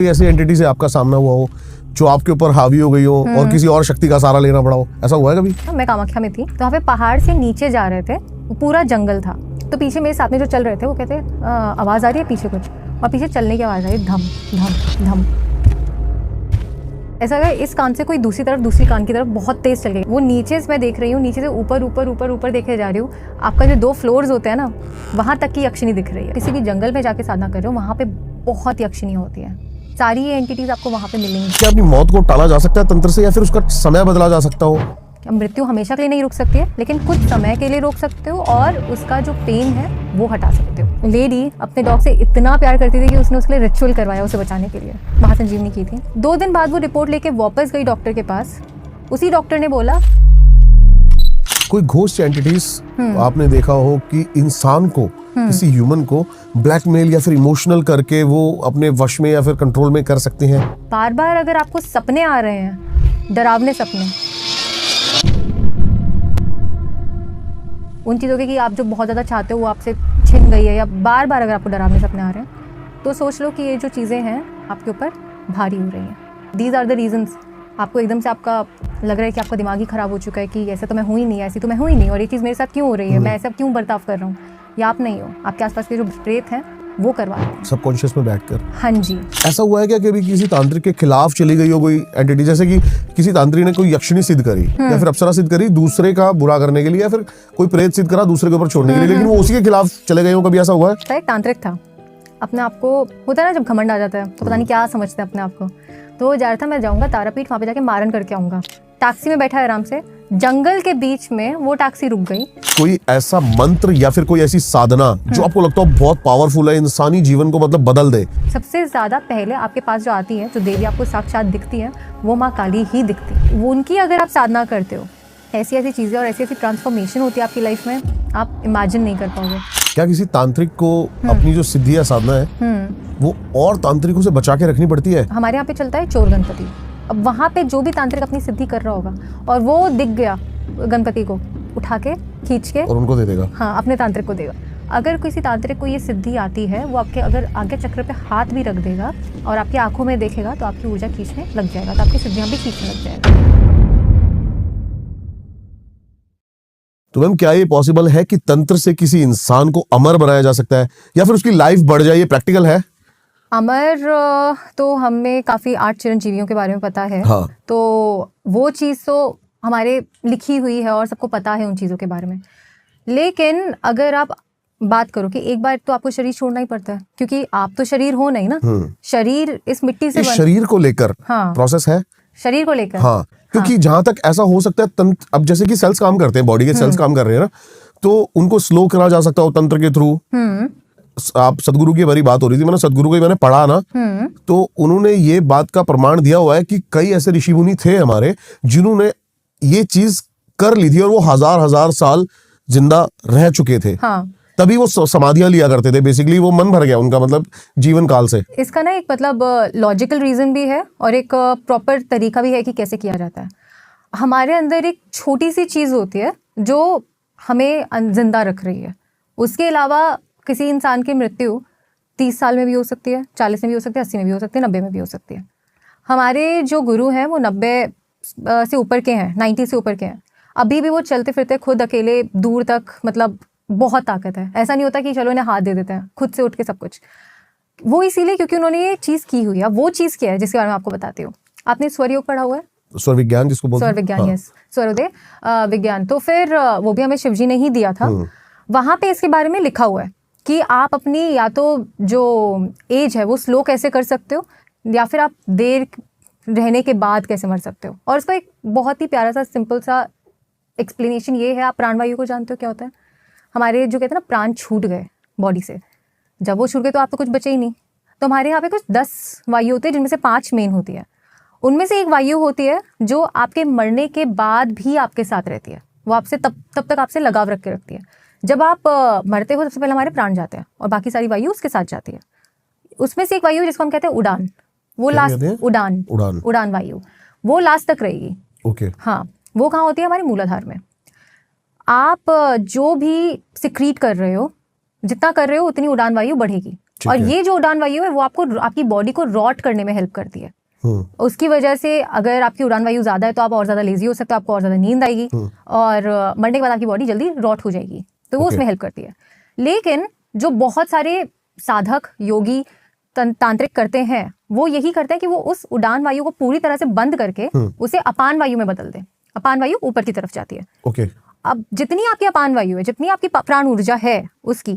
ऐसी एंटिटी से आपका सामना हुआ हो जो आपके ऊपर हावी हो गई हो और किसी और शक्ति का सहारा लेना पड़ा हो, ऐसा हुआ है कभी? मैं कामाख्या में थी तो वहाँ पे पहाड़ से नीचे जा रहे थे, पूरा जंगल था। तो पीछे मेरे साथ में जो चल रहे थे वो कहते आवाज़ आ रही है पीछे कुछ, और पीछे चलने की आवाज़ आ रही है, धम धम धम। ऐसा लगा इस कान से कोई दूसरी तरफ, दूसरी कान की तरफ बहुत तेज चल गई। वो नीचे से मैं देख रही हूँ, नीचे से ऊपर ऊपर ऊपर ऊपर देखे जा रही हूँ। आपका जो 2 फ्लोर्स होते हैं ना, वहाँ तक की यक्षिणी दिख रही है। किसी भी जंगल में जाके साधना कर रहे हो, वहाँ पे बहुत यक्षिणियाँ होती हैं। सारी ये एंटिटीज आपको वहाँ पे मिलेंगी। क्या अपनी मौत को टाला जा सकता है तंत्र से, या फिर उसका समय बदला जा सकता हो? मृत्यु हमेशा के लिए नहीं रुक सकती है, लेकिन कुछ समय के लिए रोक सकते हो और उसका जो पेन है वो हटा सकते हो। लेडी अपने डॉग से इतना प्यार करती थी कि उसने उसके लिए रिचुअल करवाया उसे बचाने के लिए, महासंजीवनी की थी। 2 दिन बाद वो रिपोर्ट लेके वापस गई डॉक्टर के पास। उसी डॉक्टर ने बोला कोई घोस्ट एंटिटीज आपने देखा हो कि इंसान को, किसी ह्यूमन को ब्लैकमेल या फिर इमोशनल करके वो अपने वश में या फिर कंट्रोल में कर सकते हैं? बार बार अगर आपको सपने आ रहे हैं, डरावने सपने, उन चीज़ों के कि आप जो बहुत ज़्यादा चाहते हो वो आपसे छिन गई है, या बार बार अगर आपको डरावने सपने आ रहे हैं, तो सोच लो कि ये जो चीज़ें हैं आपके ऊपर भारी हो रही हैं। These are the reasons. आपको एकदम से आपका लग रहा है कि आपका दिमाग ही ख़राब हो चुका है कि ऐसा तो मैं हूँ ही नहीं, ऐसी तो मैं हूँ ही नहीं, और ये चीज़ मेरे साथ क्यों हो रही है, मैं ऐसा क्यों बर्ताव कर रहा हूँ। या आप नहीं हो, आपके आसपास के जो प्रेत हैं वो करवा रहे हैं सबकॉन्शियस में बैठकर। हाँ जी। ऐसा हुआ है क्या कभी किसी तांत्रिक के खिलाफ चली गई हो कोई एंटिटी, जैसे कि किसी तांत्रिक ने कोई यक्षिणी सिद्ध करी या फिर अप्सरा सिद्ध करी दूसरे का बुरा करने के लिए, या फिर कोई प्रेत सिद्ध करा दूसरे के ऊपर छोड़ने के लिए, लेकिन वो उसी के खिलाफ चले गए हो, कभी ऐसा हुआ है? एक तांत्रिक था, अपने आप को होता है ना जब घमंड आ जाता है तो पता नहीं क्या समझते हैं अपने आप को। तो वो जा रहा था, मैं जाऊंगा तारापीठ, वहाँ पे जाके मारन करके आऊंगा। टैक्सी में बैठा है आराम से, जंगल के बीच में वो टैक्सी रुक गई। कोई ऐसा मंत्र या फिर कोई ऐसी साधना जो आपको लगता है बहुत पावरफुल है, इंसानी जीवन को मतलब बदल दे? सबसे ज्यादा पहले आपके पास जो आती है, जो देवी आपको साक्षात दिखती है, वो माँ काली ही दिखती है। वो उनकी अगर आप साधना करते हो, ऐसी ऐसी चीजें और ऐसी ऐसी ट्रांसफॉर्मेशन होती है आपकी लाइफ में, आप इमेजिन नहीं कर पाओगे। क्या किसी तांत्रिक को अपनी जो सिद्धि या साधना है वो और तांत्रिकों से बचा के रखनी पड़ती है? हमारे यहाँ पे चलता है चोर गणपति। अब वहाँ पे जो भी तांत्रिक अपनी सिद्धि कर रहा होगा और वो दिख गया गणपति को, उठा के खींच के और उनको दे देगा। हाँ, अपने तांत्रिक को देगा। अगर किसी तांत्रिक को ये सिद्धि आती है, वो आपके अगर आज्ञा चक्र पे हाथ भी रख देगा और आपकी आंखों में देखेगा तो आपकी ऊर्जा खींचने लग जाएगा, तो आपकी सिद्धियां भी खींचने लग जाएगा। तो मैम क्या ये पॉसिबल है कि तंत्र से किसी इंसान को अमर बनाया जा सकता है या फिर उसकी लाइफ बढ़ जाए? ये प्रैक्टिकल है? अमर तो हमें काफ़ी 8 चिरंजीवियों के बारे में पता है। हाँ। तो वो चीज़ तो हमारे लिखी हुई है और सबको पता है उन चीज़ों के बारे में। लेकिन अगर आप बात करो कि एक बार तो आपको शरीर छोड़ना ही पड़ता है, क्योंकि आप तो शरीर हो नहीं ना। शरीर इस मिट्टी से शरीर को लेकर हाँ, प्रोसेस है। शरीर को लेकर हाँ, क्योंकि जहां तक ऐसा हो सकता है तंत्र, अब जैसे कि सेल्स काम करते हैं, बॉडी के सेल्स काम कर रहे हैं ना, तो उनको स्लो करा जा सकता हो तंत्र के थ्रू। आप सदगुरु की बारी बात हो रही थी, मैंने सदगुरु को मैंने पढ़ा ना, तो उन्होंने ये बात का प्रमाण दिया हुआ है कि कई ऐसे ऋषि मुनि थे हमारे जिन्होंने ये चीज कर ली थी और वो हजार साल जिंदा रह चुके थे। हाँ। तभी वो समाधियां लिया करते थे। बेसिकली वो मन भर गया उनका, मतलब जीवन काल से। इसका ना एक मतलब लॉजिकल रीजन भी है और एक प्रॉपर तरीका भी है कि कैसे किया जाता है। हमारे अंदर एक छोटी सी चीज होती है जो हमें जिंदा रख रही है। उसके अलावा किसी इंसान की मृत्यु 30 साल में भी हो सकती है, 40 में भी हो सकती है, 80 में भी हो सकती है, 90 में भी हो सकती है। हमारे जो गुरु हैं वो 90 से ऊपर के हैं, 90 से ऊपर के हैं। अभी भी वो चलते फिरते खुद अकेले दूर तक, मतलब बहुत ताकत है। ऐसा नहीं होता कि चलो इन्हें हाथ दे देते हैं, खुद से उठ के सब कुछ। वो इसीलिए क्योंकि उन्होंने ये चीज़ की हुई है। वो चीज़ क्या है जिसके बारे में आपको बताती हूँ। आपने स्वर योग पढ़ा हुआ है? स्वर विज्ञान जिसको बोलते हैं। स्वर विज्ञान, यस, स्वरोदय विज्ञान। तो फिर वो भी हमें शिवजी ने ही दिया था। वहाँ पे इसके बारे में लिखा हुआ है कि आप अपनी या तो जो एज है वो स्लो कैसे कर सकते हो, या फिर आप देर रहने के बाद कैसे मर सकते हो। और उसका एक बहुत ही प्यारा सा सिंपल सा एक्सप्लेनेशन ये है। आप प्राणवायु को जानते हो क्या होता है? हमारे जो कहते हैं ना, प्राण छूट गए बॉडी से, जब वो छूट गए तो आप तो कुछ बचे ही नहीं। तो हमारे यहाँ पे कुछ 10 वायु होती है, जिनमें से 5 मेन होती है। उनमें से एक वायु होती है जो आपके मरने के बाद भी आपके साथ रहती है। वो आपसे तब तक आपसे लगाव रख के रखती है। जब आप मरते हो सबसे पहले हमारे प्राण जाते हैं और बाकी सारी वायु उसके साथ जाती है। उसमें से एक वायु जिसको हम कहते हैं उड़ान, वो लास्ट, उड़ान वायु, वो लास्ट तक रहेगी। ओके। हाँ, वो कहाँ होती है? हमारे मूलाधार में। आप जो भी सिक्रीट कर रहे हो, जितना कर रहे हो उतनी उड़ान वायु बढ़ेगी। और ये जो उड़ान वायु है वो आपको आपकी बॉडी को रॉट करने में हेल्प करती है। उसकी वजह से अगर आपकी उड़ान वायु ज्यादा है तो आप और ज्यादा लेजी हो सकते हो, आपको और ज्यादा नींद आएगी और मरने के बाद आपकी बॉडी जल्दी रॉट हो जाएगी, तो वो उसमें हेल्प करती है। लेकिन जो बहुत सारे साधक योगी तांत्रिक करते हैं वो यही करते हैं कि वो उस उड़ान वायु को पूरी तरह से बंद करके उसे अपान वायु में बदल दें। अपान वायु ऊपर की तरफ जाती है। अब जितनी आपकी अपान वायु है, जितनी आपकी प्राण ऊर्जा है उसकी,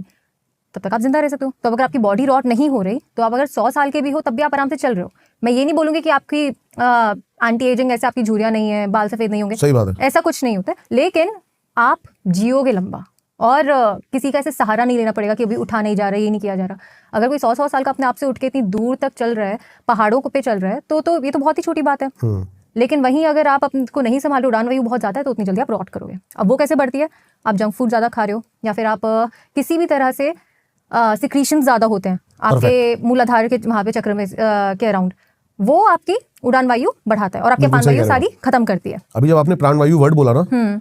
तब तक आप जिंदा रह सकते हो। तो अगर आपकी बॉडी रॉट नहीं हो रही तो आप अगर 100 साल के भी हो तब भी आप आराम से चल रहे हो। मैं ये नहीं बोलूंगी कि आपकी एंटी एजिंग ऐसे आपकी झुर्रियां नहीं है, बाल सफेद नहीं होंगे, सही बात है, ऐसा कुछ नहीं होता, लेकिन आप जियोगे लंबा और किसी का ऐसे सहारा नहीं लेना पड़ेगा कि अभी उठा नहीं जा रहा है, ये नहीं किया जा रहा। अगर कोई 100 साल का अपने आप से उठ के इतनी दूर तक चल रहा है, पहाड़ों पे चल रहा है, तो ये तो बहुत ही छोटी बात है। लेकिन वहीं अगर आप अपने को नहीं संभालो, उड़ान वायु बहुत ज्यादा है, तो उतनी जल्दी आप रॉट करोगे। अब वो कैसे बढ़ती है? आप जंक फूड ज्यादा खा रहे हो, या फिर आप किसी भी तरह से सिक्रीशन ज्यादा होते हैं आपके मूलाधार के वहां पे चक्र में के अराउंड, वो आपकी उड़ान वायु बढ़ाता है और आपके प्राण वायु सारी खत्म करती है। अभी जब आपने प्राण वायु वर्ड बोला ना,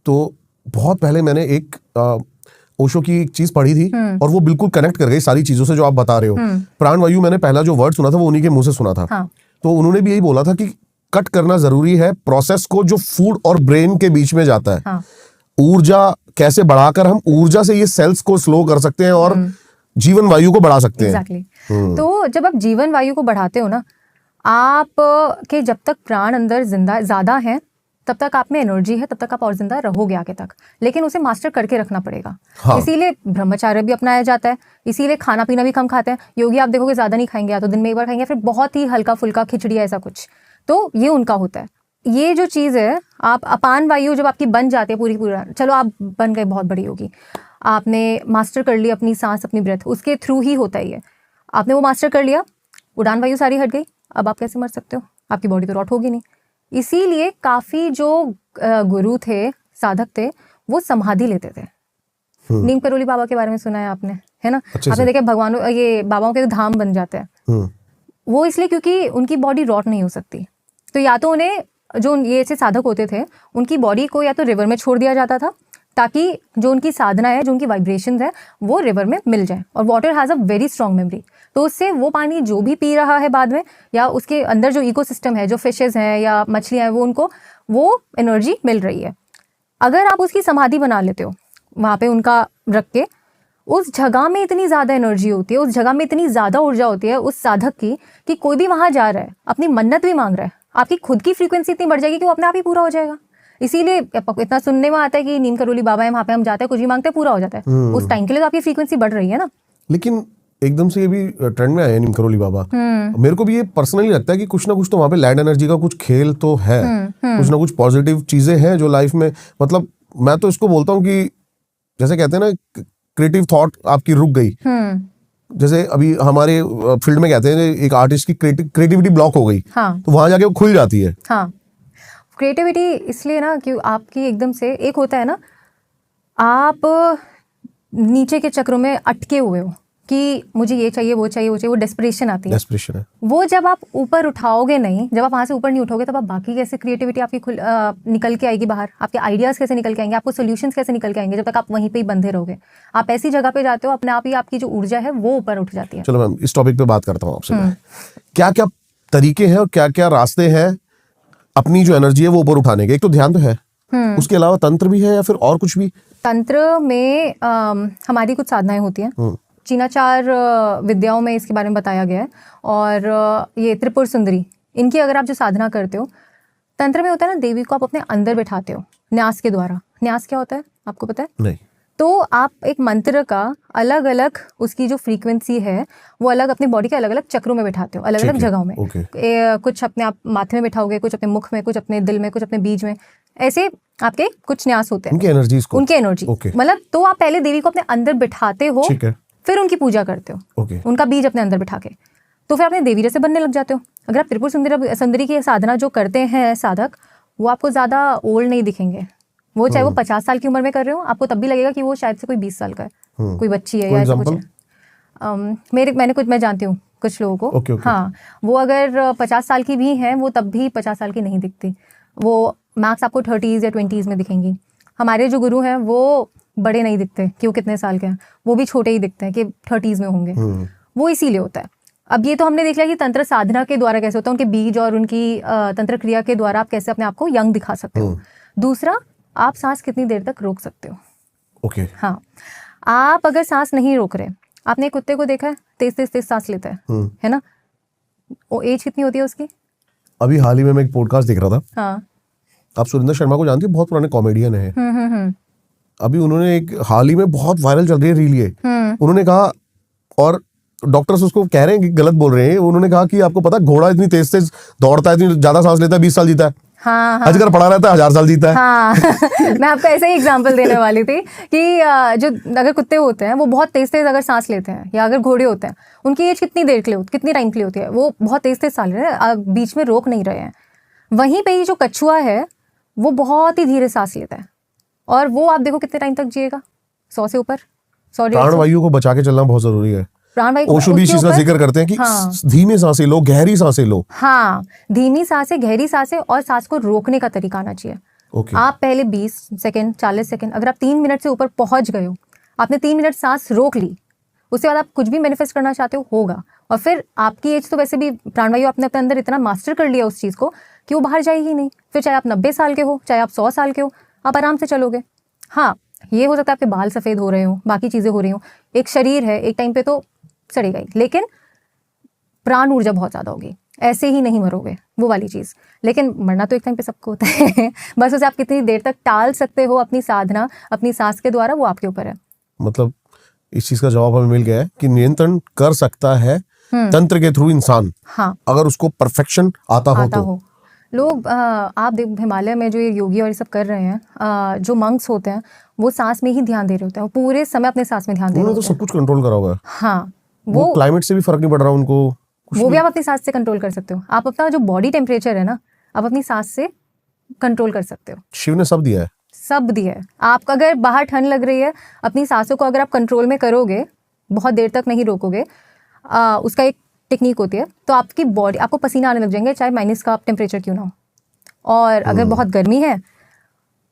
तो बहुत पहले मैंने एक ओशो की एक चीज पढ़ी थी और वो बिल्कुल कनेक्ट कर गई सारी चीजों से जो आप बता रहे हो। प्राण वायु मैंने पहला जो वर्ड सुना था वो उन्हीं के मुंह से सुना था। हाँ। तो उन्होंने भी यही बोला था कि कट करना जरूरी है प्रोसेस को जो फूड और ब्रेन के बीच में जाता है। हाँ। ऊर्जा कैसे बढ़ाकर हम ऊर्जा से ये सेल्स को स्लो कर सकते हैं और जीवन वायु को बढ़ा सकते हैं। Exactly. तो जब आप जीवन वायु को बढ़ाते हो ना, आप के जब तक प्राण अंदर जिंदा ज्यादा है तब तक आप में एनर्जी है, तब तक आप और जिंदा रहोगे आगे तक, लेकिन उसे मास्टर करके रखना पड़ेगा। हाँ। इसीलिए ब्रह्मचार्य भी अपनाया जाता है, इसीलिए खाना पीना भी कम खाते हैं। योगी आप देखोगे ज्यादा नहीं खाएंगे, या तो दिन में एक बार खाएंगे, फिर बहुत ही हल्का फुल्का खिचड़ी ऐसा कुछ, तो ये उनका होता है। ये जो चीज है, आप अपान वायु जब आपकी बन जाती है पूरी, चलो आप बन गए बहुत बड़ी योगी, आपने मास्टर कर लिया अपनी सांस, अपनी ब्रेथ, उसके थ्रू ही होता ही है। आपने वो मास्टर कर लिया, उड़ान वायु सारी हट गई, अब आप कैसे मर सकते हो? आपकी बॉडी तो रॉट होगी नहीं। इसीलिए काफी जो गुरु थे, साधक थे, वो समाधि लेते थे। नीम करोली बाबा के बारे में सुना है आपने, है ना? आपने देखा भगवानों ये बाबाओं के धाम बन जाते हैं, वो इसलिए क्योंकि उनकी बॉडी रॉट नहीं हो सकती। तो या तो उन्हें, जो ये ऐसे साधक होते थे, उनकी बॉडी को या तो रिवर में छोड़ दिया जाता था ताकि जो उनकी साधना है, जो उनकी वाइब्रेशंस है, वो रिवर में मिल जाए। और water has a very strong memory, तो उससे वो पानी जो भी पी रहा है बाद में, या उसके अंदर जो इकोसिस्टम है, जो फिशेज हैं या मछलियाँ हैं, वो उनको वो एनर्जी मिल रही है। अगर आप उसकी समाधि बना लेते हो वहाँ पे उनका रख के, उस जगह में इतनी ज़्यादा एनर्जी होती है, उस जगह में इतनी ज़्यादा ऊर्जा होती है उस साधक की, कि कोई भी वहाँ जा रहा है, अपनी मन्नत भी मांग रहा है, आपकी खुद की फ्रीक्वेंसी इतनी बढ़ जाएगी कि वो अपने आप ही पूरा हो जाएगा। इसीलिए इतना सुनने में आता है कि नीम करोली बाबा है, वहाँ पे हम जाते हैं, कुछ भी मांगते हैं, पूरा हो जाता है। उस टाइम के लिए तो आपकी फ्रीक्वेंसी बढ़ रही है ना। लेकिन एकदम से ये भी ट्रेंड में आया नीम करोली बाबा। मेरे को भी ये पर्सनली लगता है कि कुछ ना कुछ तो वहाँ पे लैंड एनर्जी का कुछ खेल तो है, कुछ ना कुछ पॉजिटिव चीजें हैं जो लाइफ में, मतलब मैं तो इसको बोलता हूँ कि जैसे कहते हैं ना, क्रिएटिव थॉट आपकी रुक गई, जैसे अभी हमारे फील्ड में कहते हैं एक आर्टिस्ट की क्रिएटिविटी ब्लॉक हो गई, हाँ। तो वहां जाके वो खुल जाती है। हाँ, क्रिएटिविटी इसलिए ना कि आपकी एकदम से एक होता है ना, आप नीचे के चक्रों में अटके हुए हो कि मुझे ये चाहिए, वो चाहिए, वो चाहिए, वो डेस्परेशन आती है। डेस्परेशन है वो जब आप ऊपर उठाओगे नहीं, जब आप वहाँ से ऊपर नहीं उठोगे, तब आप बाकी कैसे क्रिएटिविटी आपकी निकल के आएगी बाहर, आपके आइडियाज़ कैसे निकल के आएंगे, आपको सोल्यूशंस कैसे निकल के आएंगे, जब तक आप वहीं पे ही बंधे रहोगे। आप ऐसी जगह पे जाते हो, अपने आप ही आपकी जो ऊर्जा है वो ऊपर उठ जाती है। चलो मैम, इस टॉपिक पे बात करता हूँ आपसे। क्या क्या तरीके हैं और क्या क्या रास्ते हैं अपनी जो एनर्जी है वो ऊपर उठाने के? एक तो ध्यान तो है, उसके अलावा तंत्र भी है या फिर और कुछ भी? तंत्र में हमारी कुछ साधनाएं होती हैं, चीनाचार विद्याओं में इसके बारे में बताया गया है। और ये त्रिपुर सुंदरी, इनकी अगर आप जो साधना करते हो, तंत्र में होता है ना, देवी को आप अपने अंदर बैठाते हो न्यास के द्वारा। न्यास क्या होता है आपको पता है? नहीं। तो आप एक मंत्र का अलग अलग उसकी जो फ्रीक्वेंसी है वो अलग अपनी बॉडी के अलग अलग चक्रों में बैठाते हो, अलग अलग जगहों में। कुछ अपने आप माथे में बैठाओगे, कुछ अपने मुख में, कुछ अपने दिल में, कुछ अपने बीज में, ऐसे आपके कुछ न्यास होते हैं, उनकी एनर्जी। मतलब तो आप पहले देवी को अपने अंदर बिठाते हो, फिर उनकी पूजा करते हो, उनका बीज अपने अंदर बिठा के, तो फिर अपने देवी जैसे बनने लग जाते हो। अगर आप त्रिपुर सुंदरी की साधना जो करते हैं साधक, वो आपको ज्यादा ओल्ड नहीं दिखेंगे। वो चाहे वो 50 साल की उम्र में कर रहे हो, आपको तब भी लगेगा कि वो शायद से कोई 20 साल का है, कोई बच्ची है या ऐसा कुछ है। मैं जानती हूँ कुछ लोगों को, हाँ, वो अगर 50 साल की भी हैं, वो तब भी 50 साल की नहीं दिखती, वो मैक्स आपको 30s या 20s में दिखेंगी। हमारे जो गुरु हैं वो बड़े नहीं दिखते कि वो कितने साल के हैं, वो भी छोटे ही दिखते हैं कि 30s में होंगे। वो इसीलिए होता है। अब ये तो हमने देख लिया कि तंत्र साधना के द्वारा कैसे होता है, उनके बीज और उनकी तंत्र क्रिया के द्वारा आप कैसे अपने आप को यंग दिखा सकते हो। दूसरा, आप सांस कितनी देर तक रोक सकते हो। ओके। हाँ, आप अगर सांस नहीं रोक रहे, आपने एक कुत्ते को देखा है तेज तेज तेज सांस लेता है ना, वो एज कितनी होती है उसकी? अभी हाल ही में मैं एक पॉडकास्ट देख रहा था। हाँ। आप सुरेंद्र शर्मा को जानती हो, बहुत पुराने कॉमेडियन है। अभी उन्होंने एक हाल ही में बहुत वायरल चल रही है रील, ये उन्होंने कहा, और डॉक्टर्स उसको कह रहे हैं कि गलत बोल रहे हैं, उन्होंने कहा कि आपको पता घोड़ा इतनी तेज तेज दौड़ता है, इतनी ज्यादा सांस लेता है, 20 साल जीता है। हाँ, हाँ, अजगर पड़ा रहता है, 1000 साल जीता है। हाँ। मैं आपको ऐसा ही एग्जांपल देने वाली थी कि जो अगर कुत्ते होते हैं वो बहुत तेज तेज अगर सांस लेते हैं, या अगर घोड़े होते हैं, उनकी एज कितनी देर के लिए कितनी टाइम के लिए होती है, वो बहुत तेज तेज सांस ले रहे हैं, बीच में रोक नहीं रहे हैं। वहीं पे ही जो कछुआ है वो बहुत ही धीरे सांस लेता है, और वो आप देखो कितने टाइम तक जिएगा, 100 से ऊपर, 100 प्राणवायु को बचा के चलना बहुत जरूरी है। ओशो भी इस चीज का जिक्र करते हैं कि धीमी सांसें लो, गहरी सांसें लो। हाँ, धीमी सांसें, गहरी सांसें, और सांस को रोकने का तरीका आना चाहिए। आप पहले 20 सेकंड, 40 सेकंड, अगर आप 3 मिनट से ऊपर पहुंच गए हो, आपने 3 मिनट सांस रोक ली, उसके बाद आप कुछ भी मैनिफेस्ट करना चाहते हो, होगा। और फिर आपकी एज तो वैसे भी प्राणवायु आपने अपने अंदर इतना मास्टर कर लिया उस चीज को कि वो बाहर जाएगी नहीं। फिर चाहे आप 90 साल के हो, चाहे आप 100 साल के हो, आप आराम से चलोगे। हाँ, ये हो सकता है आपके बाल सफेद हो रहे हो, बाकी चीजें हो रही हो, एक शरीर है, एक टाइम पे तो सड़ेगा ही, लेकिन प्राण ऊर्जा बहुत ज्यादा होगी, ऐसे ही नहीं मरोगे, वो वाली चीज। लेकिन मरना तो एक टाइम पे सबको होता है। बस उसे आप कितनी देर तक टाल सकते हो अपनी साधना, अपनी सांस के द्वारा, वो आपके ऊपर है। मतलब इस चीज का जवाब हमें मिल गया है कि नियंत्रण कर सकता है तंत्र के थ्रू इंसान। हाँ, अगर उसको परफेक्शन आता हो। लोग आप देख, हिमालय में जो ये योगी और ये सब कर रहे हैं, जो मंक्स होते हैं, वो सांस में ही ध्यान दे रहे होते हैं, वो पूरे समय अपने सांस में ध्यान दे रहे होते हैं। तो सब कुछ कंट्रोल करा हुआ है। हाँ, वो क्लाइमेट से भी फर्क नहीं पड़ रहा उनको, वो भी आप अपनी सांस से कंट्रोल कर सकते हो। आप अपना जो बॉडी टेम्परेचर है ना, आप अपनी सांस से कंट्रोल कर सकते हो। शिव ने सब दिया है, सब दिया है। आप अगर बाहर ठंड लग रही है, अपनी सांसों को अगर आप कंट्रोल में करोगे, बहुत देर तक नहीं रोकोगे, उसका एक टेक्निक होती है, तो आपकी बॉडी, आपको पसीना आने लग जाएंगे, चाहे माइनस का टेम्परेचर क्यों ना हो। और अगर बहुत गर्मी है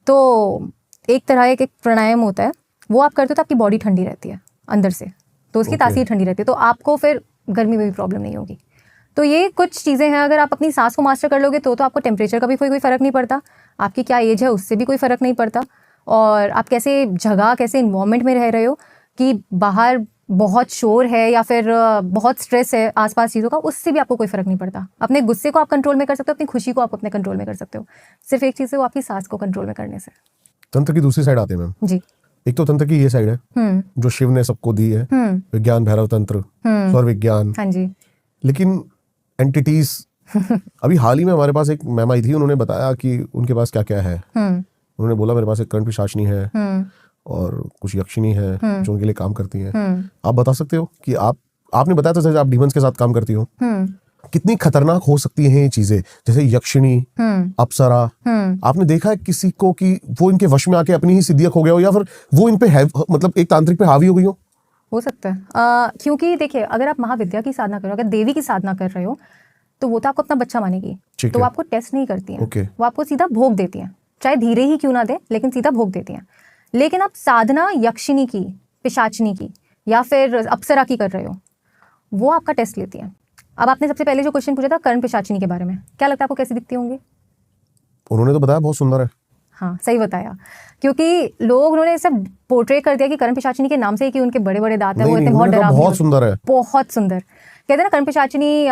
तो एक तरह एक प्राणायाम होता है, वो आप करते हो तो आपकी बॉडी ठंडी रहती है अंदर से, तो उसकी तासीर ठंडी रहती है, तो आपको फिर गर्मी में भी प्रॉब्लम नहीं होगी। तो ये कुछ चीज़ें हैं, अगर आप अपनी सांस को मास्टर कर लोगे तो आपको टेम्परेचर का भी कोई फ़र्क नहीं पड़ता, आपकी क्या एज है उससे भी कोई फ़र्क नहीं पड़ता, और आप कैसे जगह, कैसे इन्वायरमेंट में रह रहे हो, कि बाहर बहुत शोर है या फिर बहुत स्ट्रेस है आसपास चीज़ों का, उससे भी आपको कोई फ़र्क नहीं पड़ता। अपने गुस्से को आप कंट्रोल में कर सकते हो, अपनी खुशी को आप अपने कंट्रोल में कर सकते हो, सिर्फ एक चीज़ है, वो आपकी सांस को कंट्रोल में करने से। तंत्र की दूसरी साइड आते हैं मैम जी। एक तो तंत्र की ये साइड है जो शिव ने सबको दी है, विज्ञान, भैरव तंत्र, स्वर विज्ञान। हाँ जी। लेकिन एंटिटीज अभी हाल ही में हमारे पास एक मैम आई थी, उन्होंने बताया कि उनके पास क्या क्या है। उन्होंने बोला मेरे पास एक कर्ण पिशाचिनी है और कुछ यक्षिणी है जो उनके लिए काम करती हैं। आप बता सकते हो कि आपने बताया था जैसे आप डीमंस के साथ काम करती हो, कितनी खतरनाक हो सकती हैं ये चीजें, जैसे यक्षिणी, अप्सरा। आपने देखा है किसी को कि वो इनके वश में आके अपनी ही सिद्धियां खो गया हो, या फिर वो इन पे मतलब एक तांत्रिक पे हावी हो गई हो सकता है। क्योंकि देखिए, अगर आप महाविद्या की साधना कर रहे हो, अगर देवी की साधना कर रहे हो, तो वो तो आपको अपना बच्चा मानेगी, तो वो आपको टेस्ट नहीं करती हैं। वो आपको सीधा भोग देती हैं, चाहे धीरे ही क्यों ना दे, लेकिन सीधा भोग देती हैं। लेकिन आप साधना यक्षिणी की, पिशाचिनी की या फिर अप्सरा की कर रहे हो, वो आपका टेस्ट लेती हैं। अब आपने सबसे पहले जो क्वेश्चन पूछा था कर्ण पिशाचिनी के बारे में, क्या लगता है आपको कैसी दिखती होंगी? उन्होंने तो बताया बहुत सुंदर है। हाँ, सही बताया, क्योंकि लोग उन्होंने सब पोर्ट्रे कर दिया कि कर्ण पिशाचिनी के नाम से ही कि उनके बड़े बड़े दांत हैं, वो इतने बहुत डरावनी, बहुत सुंदर है, बहुत सुंदर। कहते हैं ना, कर्ण पिशाचिनी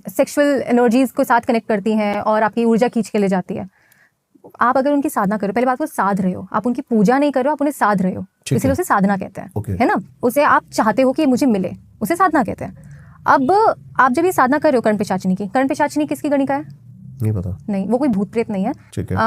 सेक्सुअल एनर्जीज को साथ कनेक्ट करती हैं और आपकी ऊर्जा खींच के ले जाती है। आप अगर उनकी साधना करो, पहले बात को साध रहे हो, आप उनकी पूजा नहीं कर रहे हो, आप उन्हें साध रहे हो, इसलिए उसे साधना कहते हैं, है ना। उसे आप चाहते हो कि मुझे मिले, उसे साधना कहते हैं। अब आप जब ये साधना कर रहे हो कर्ण पिशाचिनी की, कर्ण पिशाचिनी किसकी गणिका है? नहीं पता। नहीं, वो कोई भूत प्रेत नहीं है, ठीक है।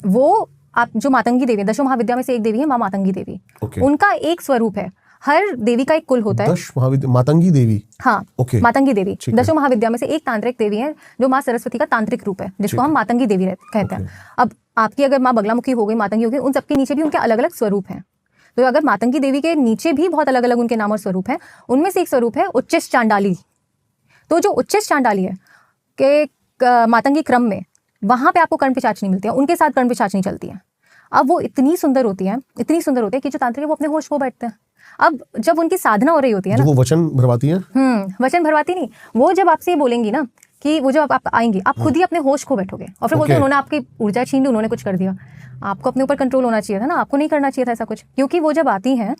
वो आप जो मातंगी देवी, दशो महाविद्या में से एक देवी है, माँ मातंगी देवी, उनका एक स्वरूप है। हर देवी का एक कुल होता है। दश महाविद्या, मातंगी देवी। हाँ, मातंगी देवी दशो महाविद्या में से एक तांत्रिक देवी है, जो माँ सरस्वती का तांत्रिक रूप है, जिसको हम मातंगी देवी कहते हैं। अब आपकी अगर माँ बगलामुखी हो गई, मातंगी हो गई, उन सबके नीचे भी उनके अलग अलग स्वरूप हैं। तो अगर मातंगी देवी के नीचे भी बहुत अलग अलग उनके नाम और स्वरूप हैं, उनमें से एक स्वरूप है उच्चेश चांडाली। तो जो उच्चेश चांडाली है के मातंगी क्रम में, वहां पे आपको कर्ण पिशाचिनी मिलती है, उनके साथ कर्ण पिशाचिनी चलती है। अब वो इतनी सुंदर होती है, इतनी सुंदर होती है कि जो तांत्रिक है वो अपने होश खो बैठते हैं। अब जब उनकी साधना हो रही होती है जो ना, वो वचन भरवाती है, वचन भरवाती नहीं, वो जब आपसे ये बोलेंगी ना कि वो जब आप आएंगी, आप खुद ही अपने होश खो बैठोगे और फिर बोलते हैं Okay. उन्होंने आपकी ऊर्जा छीन ली, उन्होंने कुछ कर दिया। आपको अपने ऊपर कंट्रोल होना चाहिए था ना, आपको नहीं करना चाहिए था ऐसा कुछ, क्योंकि वो जब आती हैं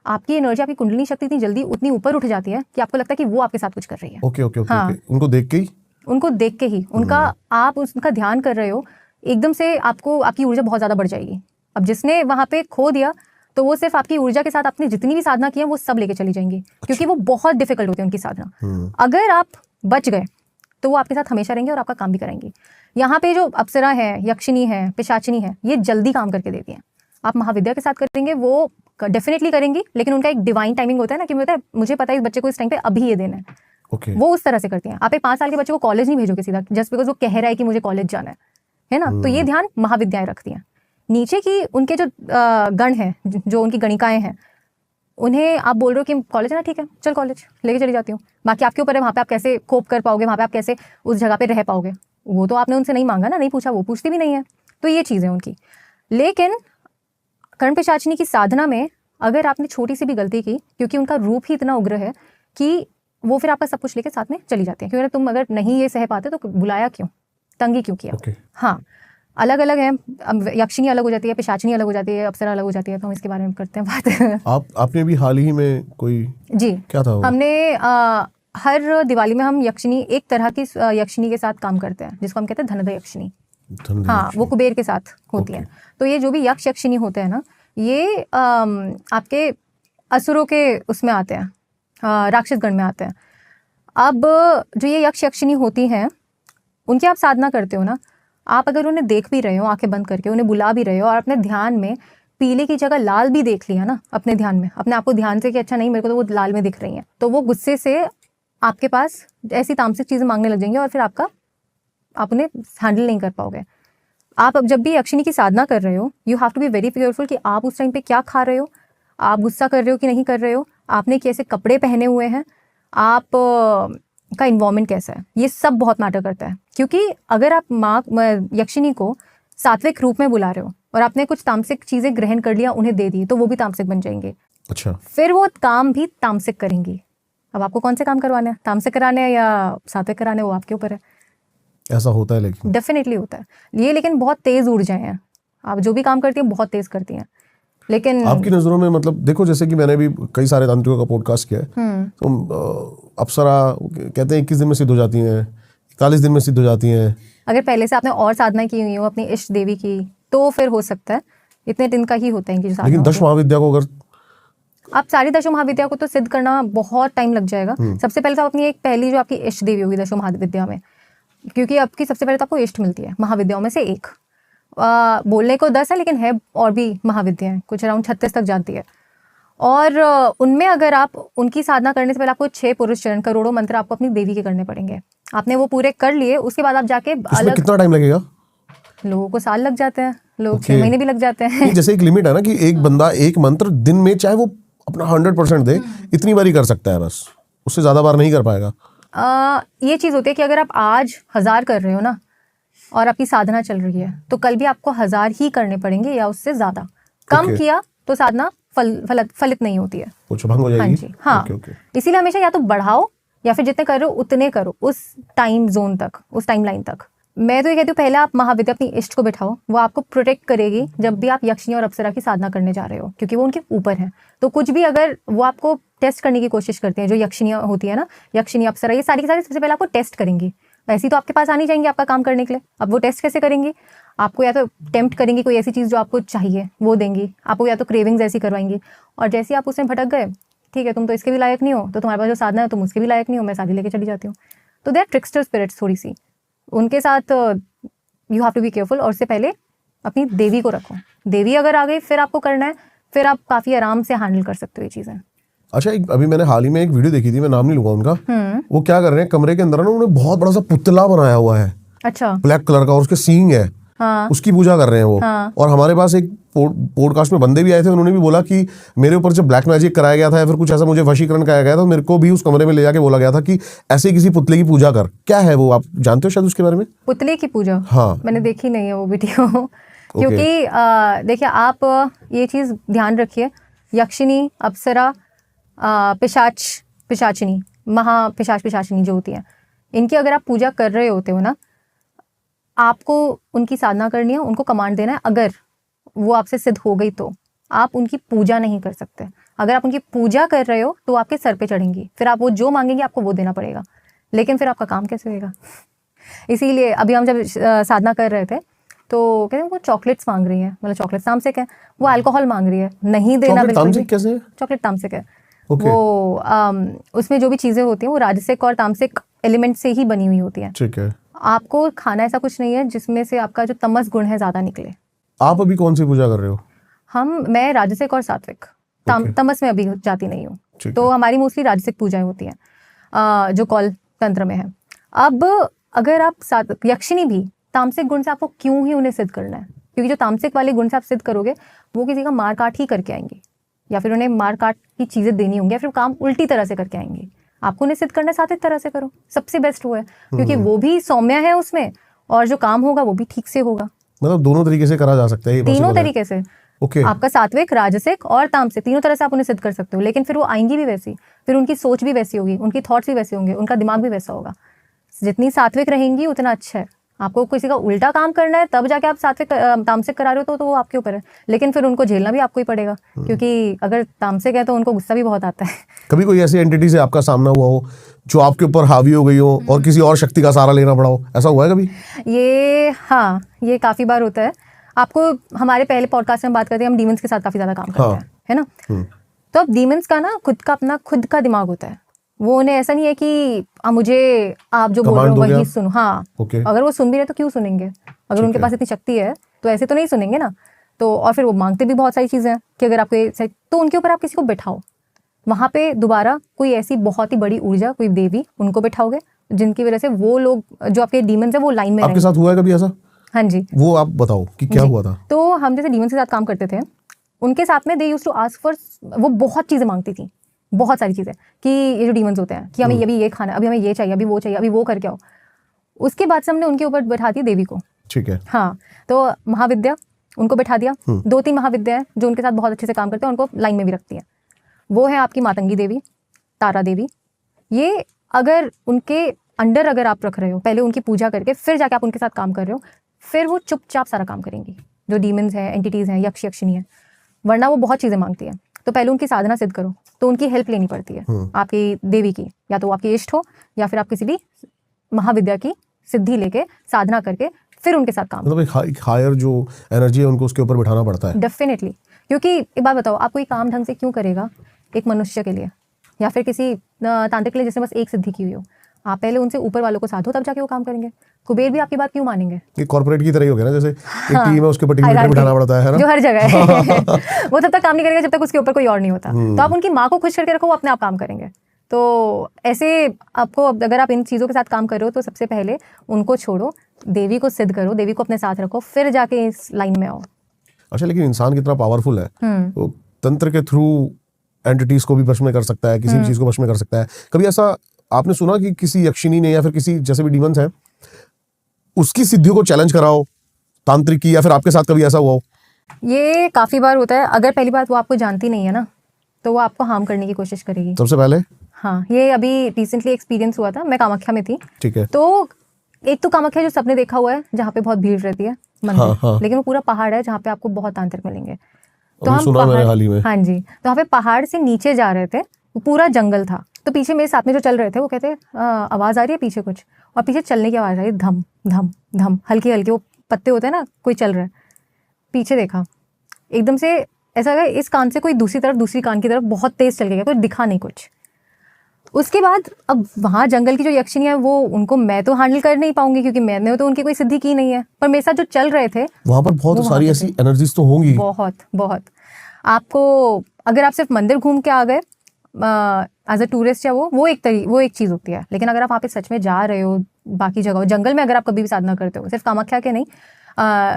आपकी एनर्जी, आपकी कुंडलिनी शक्ति इतनी जल्दी उतनी ऊपर उठ जाती है कि आपको लगता है कि वो आपके साथ कुछ कर रही है। ओके ओके ओके हाँ। ओके, उनको देख के ही, उनको देख के ही उनका, आप उसका ध्यान कर रहे हो, एकदम से आपको आपकी ऊर्जा बहुत ज्यादा बढ़ जाएगी। अब जिसने वहां पे खो दिया तो वो सिर्फ आपकी ऊर्जा के साथ आपने जितनी भी साधना की है वो सब लेके चली जाएंगी, क्योंकि वो बहुत डिफिकल्ट होती है उनकी साधना। अगर आप बच गए तो वो आपके साथ हमेशा रहेंगे और आपका काम भी करेंगी। यहाँ पे जो अप्सरा है, यक्षिणी है, पिशाचिनी है, ये जल्दी काम करके देती हैं। आप महाविद्या के साथ करेंगे वो डेफिनेटली करेंगी, लेकिन उनका एक डिवाइन टाइमिंग होता है ना कि मुझे पता है इस बच्चे को इस टाइम पे अभी ये देना है। ओके, वो उस तरह से करती हैं। आप एक 5 साल के बच्चे को कॉलेज नहीं भेजोगे सीधा जस्ट बिकॉज वो कह रहा है कि मुझे कॉलेज जाना है ना। तो ये ध्यान महाविद्याएं रखती हैं। नीचे की उनके जो गण हैं, जो उनकी गणिकाएं हैं, उन्हें आप बोल रहे हो कि कॉलेज है ना, ठीक है चल कॉलेज लेके चली जाती हूँ। बाकी आपके ऊपर है वहाँ पे आप कैसे कोप कर पाओगे, वहाँ पे आप कैसे उस जगह पे रह पाओगे, वो तो आपने उनसे नहीं मांगा ना, नहीं पूछा, वो पूछती भी नहीं है। तो ये चीज़ है उनकी। लेकिन कर्ण पिशाचिनी की साधना में अगर आपने छोटी सी भी गलती की, क्योंकि उनका रूप ही इतना उग्र है कि वो फिर आपका सब कुछ लेके साथ में चली जाती है। क्योंकि तुम अगर नहीं ये सह पाते तो बुलाया क्यों, तंगी क्यों किया। ओके, हाँ, अलग अलग है। यक्षिणी अलग हो जाती है, पिशाचिनी अलग हो जाती है, अप्सरा अलग हो जाती है। तो हम इसके बारे में करते हैं बात। आपने भी हाल ही में कोई, जी, क्या था वो? हमने हर दिवाली में हम यक्षिणी, एक तरह की यक्षिणी के साथ काम करते हैं जिसको हम कहते हैं धनद यक्षिणी। हाँ, वो कुबेर के साथ होती है। तो ये जो भी यक्ष यक्षिणी होते हैं ना, ये आपके असुरों के उसमें आते हैं, राक्षस गण में आते हैं। अब जो ये यक्ष यक्षिणी होती हैं, उनकी आप साधना करते हो ना, आप अगर उन्हें देख भी रहे हो आंखें बंद करके, उन्हें बुला भी रहे हो और अपने ध्यान में पीले की जगह लाल भी देख लिया ना अपने ध्यान में, अपने आप को ध्यान से कि अच्छा नहीं मेरे को तो वो लाल में दिख रही हैं, तो वो गुस्से से आपके पास ऐसी तामसिक चीज़ें मांगने लग जाएंगे और फिर आप उन्हें हैंडल नहीं कर पाओगे। आप अब जब भी यक्षिणी की साधना कर रहे हो, you have to be very careful कि आप उस टाइम पे क्या खा रहे हो, आप गुस्सा कर रहे हो कि नहीं कर रहे हो, आपने कैसे कपड़े पहने हुए हैं, आप का इन्वायरमेंट कैसा है, ये सब बहुत मैटर करता है। क्योंकि अगर आप माँ यक्षिणी को सात्विक रूप में बुला रहे हो और आपने कुछ तामसिक चीज़ें ग्रहण कर लिया, उन्हें दे दी, तो वो भी तामसिक बन जाएंगे। अच्छा, फिर वो काम भी तामसिक करेंगी। अब आपको कौन से काम करवाने हैं, तामसिक कराने हैं या सात्विक कराने, वो आपके ऊपर है। ऐसा होता है लेकिन डेफिनेटली होता है ये, लेकिन बहुत तेज ऊर्जाएं हैं। आप जो भी काम करती हैं बहुत तेज करती हैं। लेकिन आपकी नज़रों में, मतलब देखो, जैसे कि मैंने भी कई सारे तांत्रिकों का पॉडकास्ट किया है, तो अप्सरा कहते हैं 21 दिन में सिद्ध हो जाती हैं, 41 दिन में सिद्ध हो जाती हैं। अगर पहले से आपने और साधना की हुई हो अपनी इष्ट देवी की, तो फिर हो सकता है इतने दिन का ही होता है कि जो साधना लेकिन दश महाविद्या को अगर आप सारी दशो महाविद्या को तो सिद्ध करना बहुत टाइम लग जाएगा। सबसे पहले तो आप अपनी एक पहली जो आपकी इष्ट देवी होगी दशो महाविद्या में, क्योंकि आपकी सबसे पहले तो आपको इष्ट मिलती है महाविद्याओं में से एक। बोलने को 10 है लेकिन है और भी महाविद्याएं, कुछ अराउंड 36 तक जाती है। और उनमें अगर आप उनकी साधना करने से पहले आपको 6 पुरुष चरण, करोड़ों मंत्र आपको अपनी देवी के करने पड़ेंगे। आपने वो पूरे कर लिए, उसके बाद आप जाके अलग। कितना टाइम लगेगा? लोगों को साल लग जाते हैं, लोग 6 महीने भी लग जाते हैं। जैसे एक लिमिट है ना कि एक बंदा एक मंत्र दिन में चाहे वो अपना 100% दे, इतनी बार ही कर सकता है, बस उससे ज्यादा बार नहीं कर पाएगा। ये चीज़ होती है कि अगर आप आज 1000 कर रहे हो ना और आपकी साधना चल रही है, तो कल भी आपको 1000 ही करने पड़ेंगे या उससे ज्यादा। कम किया तो साधना फलित नहीं होती है, कुछ भंग हो जाएगी। हाँ जी, हाँ। इसीलिए हमेशा या तो बढ़ाओ या फिर जितने कर रहे हो उतने करो, उस टाइम जोन तक, उस टाइम लाइन तक। मैं तो ये कहती हूँ पहले आप महाविद्या अपनी इष्ट को बिठाओ, वो आपको प्रोटेक्ट करेगी जब भी आप यक्षिणी और अप्सरा की साधना करने जा रहे हो, क्योंकि वो उनके ऊपर है। तो कुछ भी अगर वो आपको टेस्ट करने की कोशिश करते हैं, जो यक्षिणियाँ होती है ना, यक्षिणी अप्सरा, ये सारी की सारी सबसे पहले आपको टेस्ट करेंगी। वैसे तो आपके पास आनी जाएंगी आपका काम करने के लिए। अब वो टेस्ट कैसे करेंगी? आपको या तो टेम्प्ट करेंगी, कोई ऐसी चीज़ जो आपको चाहिए वो देंगी आपको, या तो क्रेविंग्स ऐसी करवाएंगी। और जैसे आप उसमें भटक गए, ठीक है तुम तो इसके भी लायक नहीं हो, तो तुम्हारे पास जो साधना है तुम उसके भी लायक नहीं हो, मैं शादी लेके चली जाती हूँ। तो दे आर ट्रिक्स्टर स्पिरिट्स थोड़ी सी, उनके साथ you have to be careful. और उससे पहले अपनी देवी को रखो। देवी अगर आ गई फिर आपको करना है, फिर आप काफ़ी आराम से हैंडल कर सकते हो ये चीज़ें। अच्छा, अभी मैंने हाल ही में एक वीडियो देखी थी, मैं नाम नहीं लूंगा उनका। वो क्या कर रहे हैं, कमरे के अंदर ना उन्होंने बहुत बड़ा सा पुतला बनाया हुआ है, अच्छा, ब्लैक कलर का, और उसके सींग है। हाँ, उसकी पूजा कर रहे हैं वो। हाँ। और हमारे पास एक पॉडकास्ट में बंदे भी आए थे, उन्होंने भी बोला कि मेरे ऊपर जब ब्लैक मैजिक कराया गया था या फिर कुछ ऐसा मुझे वशीकरण कराया गया था, तो मेरे को भी उस कमरे में ले जाके बोला गया था कि ऐसे किसी पुतले की पूजा कर। क्या है वो, आप जानते हो शायद उसके बारे में? पुतले की पूजा? हाँ, मैंने देखी नहीं है वो वीडियो। क्योंकि देखिए आप ये चीज़ ध्यान रखिए, यक्षिनी, अप्सरा, पिशाचिनी, पिशाचिनी जो होती है, इनकी अगर आप पूजा कर रहे होते हो ना, आपको उनकी साधना करनी है, उनको कमांड देना है। अगर वो आपसे सिद्ध हो गई तो आप उनकी पूजा नहीं कर सकते। अगर आप उनकी पूजा कर रहे हो तो आपके सर पे चढ़ेंगी, फिर आप वो जो मांगेंगे आपको वो देना पड़ेगा, लेकिन फिर आपका काम कैसे होगा? इसीलिए अभी हम जब साधना कर रहे थे तो कहते हैं वो चॉकलेट्स मांग रही है, मतलब चॉकलेट तामसिक है, वो अल्कोहल मांग रही है, नहीं देना बिल्कुल भी। कैसे है? चॉकलेट तामसिक है। वो उसमें जो भी चीजें होती हैं वो राजसिक और तामसिक एलिमेंट से ही बनी हुई होती है। ठीक है। आपको खाना ऐसा कुछ नहीं है जिसमें से आपका जो तमस गुण है ज्यादा निकले। आप अभी कौन सी पूजा कर रहे हो? मैं राजसिक और सात्विक, तमस में अभी जाती नहीं हूँ, तो हमारी मोस्टली राजसिक पूजाएं होती हैं जो कौल तंत्र में है। अब अगर आप यक्षिणी भी तामसिक गुण से आपको क्यों ही उन्हें सिद्ध करना है, क्योंकि जो तामसिक वाले गुण से आप सिद्ध करोगे वो किसी का मार काट ही करके आएंगे, या फिर उन्हें मार काट की चीजें देनी होंगी, या फिर काम उल्टी तरह से करके आएंगे। आपको उन्हें सिद्ध करना है सात्विक तरह से करो, सबसे बेस्ट वो है, क्योंकि वो भी सौम्य है उसमें, और जो काम होगा वो भी ठीक से होगा। मतलब दोनों तरीके से करा जा सकता है, तीनों तरीके से। ओके। आपका सात्विक, राजसिक और तामसिक, तीनों तरह से आप उन्हें सिद्ध कर सकते हो, लेकिन फिर वो आएंगी भी वैसी, फिर उनकी सोच भी वैसी होगी, उनकी थॉट्स भी वैसे होंगे, उनका दिमाग भी वैसा होगा। जितनी सात्विक रहेंगी उतना अच्छा है। आपको किसी का उल्टा काम करना है तब जाके आप सात्विक तामसिक करा रहे हो तो वो आपके ऊपर है, लेकिन फिर उनको झेलना भी आपको ही पड़ेगा, क्योंकि अगर तामसिक है तो उनको गुस्सा भी बहुत आता है। कभी कोई ऐसी एंटिटी से आपका सामना हुआ हो जो आपके ऊपर हावी हो गई हो और किसी और शक्ति का सहारा लेना पड़ा हो, ऐसा हुआ है कभी? ये काफी बार होता है। आपको हमारे पहले पॉडकास्ट में बात करते हैं, हम डीमंस के साथ काफी ज्यादा काम करते हैं, है ना? तो अब डीमंस का ना खुद का दिमाग होता है। वो उन्हें ऐसा नहीं है कि आप जो बोल रहे हो वही सुनो। हाँ, अगर वो सुन भी रहे तो क्यों सुनेंगे? अगर उनके पास इतनी शक्ति है तो ऐसे तो नहीं सुनेंगे ना। तो और फिर वो मांगते भी बहुत सारी चीजें हैं कि अगर आपको, तो उनके ऊपर आप किसी को बैठाओ, वहां पे दोबारा कोई ऐसी बहुत ही बड़ी ऊर्जा, कोई देवी, उनको बैठाओगे जिनकी वजह से वो लोग जो आपके डीमंस है वो लाइन में आपके साथ हुआ है कभी ऐसा? हाँ जी। वो आप बताओ कि क्या हुआ था। तो हम जैसे डीमंस के साथ काम करते थे, उनके साथ में they used to ask for, वो बहुत चीजें मांगती थी, बहुत सारी चीजें, कि ये जो डीमंस होते हैं कि हमें अभी ये खाना, अभी हमें ये चाहिए, अभी वो चाहिए, अभी वो करके आओ। उसके बाद से हमने उनके ऊपर बैठा दिया देवी को। ठीक है। हाँ, तो महाविद्या उनको बैठा दिया। 2-3 महाविद्या है जो उनके साथ बहुत अच्छे से काम करते हैं, उनको लाइन में भी रखती है। वो है आपकी मातंगी देवी, तारा देवी। ये अगर उनके अंडर अगर आप रख रहे हो, पहले उनकी पूजा करके फिर जाके आप उनके साथ काम कर रहे हो, फिर वो चुपचाप सारा काम करेंगी। जो डीमंस हैं, एंटिटीज हैं, यक्ष यक्षिणी है, वरना वो बहुत चीजें मांगती है। तो पहले उनकी साधना सिद्ध करो, तो उनकी हेल्प लेनी पड़ती है आपकी देवी की, या तो आपकी इष्ट हो या फिर आप किसी भी महाविद्या की सिद्धि लेके साधना करके फिर उनके साथ काम। मतलब एक हायर जो एनर्जी है उनको उसके ऊपर बिठाना पड़ता है। डेफिनेटली, क्योंकि एक बात बताओ, आप कोई काम ढंग से क्यों करेगा एक मनुष्य के लिए या फिर किसी तांत्रिक के लिए जिसने बस एक सिद्धि की हुई हो? आप पहले उनसे ऊपर वालों को साधो, तब जाके वो काम करेंगे। कुबेर भी आपकी बात क्यों मानेंगे? ये कॉर्पोरेट की तरह ही हो गया ना, जैसे एक टीम है उसके ऊपर टीम लीडर बिठाना पड़ता है ना, जो हर जगह है। वो तब तक काम नहीं करेगा जब तक उसके ऊपर कोई और नहीं होता। तो आप उनकी माँ को खुश करके रखो, वो अपने आप काम करेंगे। तो ऐसे आपको, अगर आप इन चीज़ों के साथ काम कर रहे हो तो सबसे पहले उनको छोड़ो, देवी को सिद्ध करो, देवी को अपने साथ रखो, फिर जाके इस लाइन में आओ। अच्छा, लेकिन इंसान कितना पावरफुल है, वो तंत्र के थ्रू एंटिटीज को भी वश में कर सकता है, किसी भी चीज को वश में कर सकता है। कभी ऐसा आपने सुना कि किसी यक्षिणी ने या फिर किसी जैसे भी डीमंस हैं उसकी सिद्धियों को चैलेंज कराओ तांत्रिक की, या फिर आपके साथ कभी ऐसा हुआ हो? ये काफी बार होता है। अगर पहली बात वो आपको जानती नहीं है ना, तो वो आपको हार्म करने की कोशिश करेगी सबसे पहले। हाँ, ये अभी रिसेंटली एक्सपीरियंस हुआ था। मैं कामाख्या में थी। ठीक है। तो एक तो कामाख्या जो सबने देखा हुआ है, जहाँ पे बहुत भीड़ रहती है मंदिर, हाँ। लेकिन वो पूरा पहाड़ है जहाँ पे आपको बहुत तांत्रिक मिलेंगे। तो हम सुना मैंने हाल ही में। हाँ जी, तो वहाँ पे पहाड़ से नीचे जा रहे थे, पूरा जंगल था। तो पीछे मेरे साथ में जो चल रहे थे वो कहते आवाज आ रही है पीछे कुछ, और पीछे चलने की आवाज आ रही है, धम धम धम, हल्की हल्की, वो पत्ते होते हैं ना, कोई चल रहा है। पीछे देखा, एकदम से ऐसा लगा इस कान से कोई दूसरी तरफ, दूसरी कान की तरफ बहुत तेज चल गया, कुछ दिखा नहीं कुछ। उसके बाद अब वहाँ जंगल की जो यक्षिणी है वो, उनको मैं तो हैंडल कर नहीं पाऊंगी क्योंकि मैंने तो उनकी कोई सिद्धि की नहीं है, पर मेरे साथ जो चल रहे थे वहाँ पर बहुत सारी ऐसी एनर्जीज तो होंगी। बहुत। आपको अगर आप सिर्फ मंदिर घूम के आ गए एज अ टूरिस्ट, या वो एक चीज़ होती है, लेकिन अगर आप वहाँ पे सच में जा रहे हो, बाकी जगह जंगल में अगर आप कभी भी साधना करते हो, सिर्फ कामाख्या के नहीं,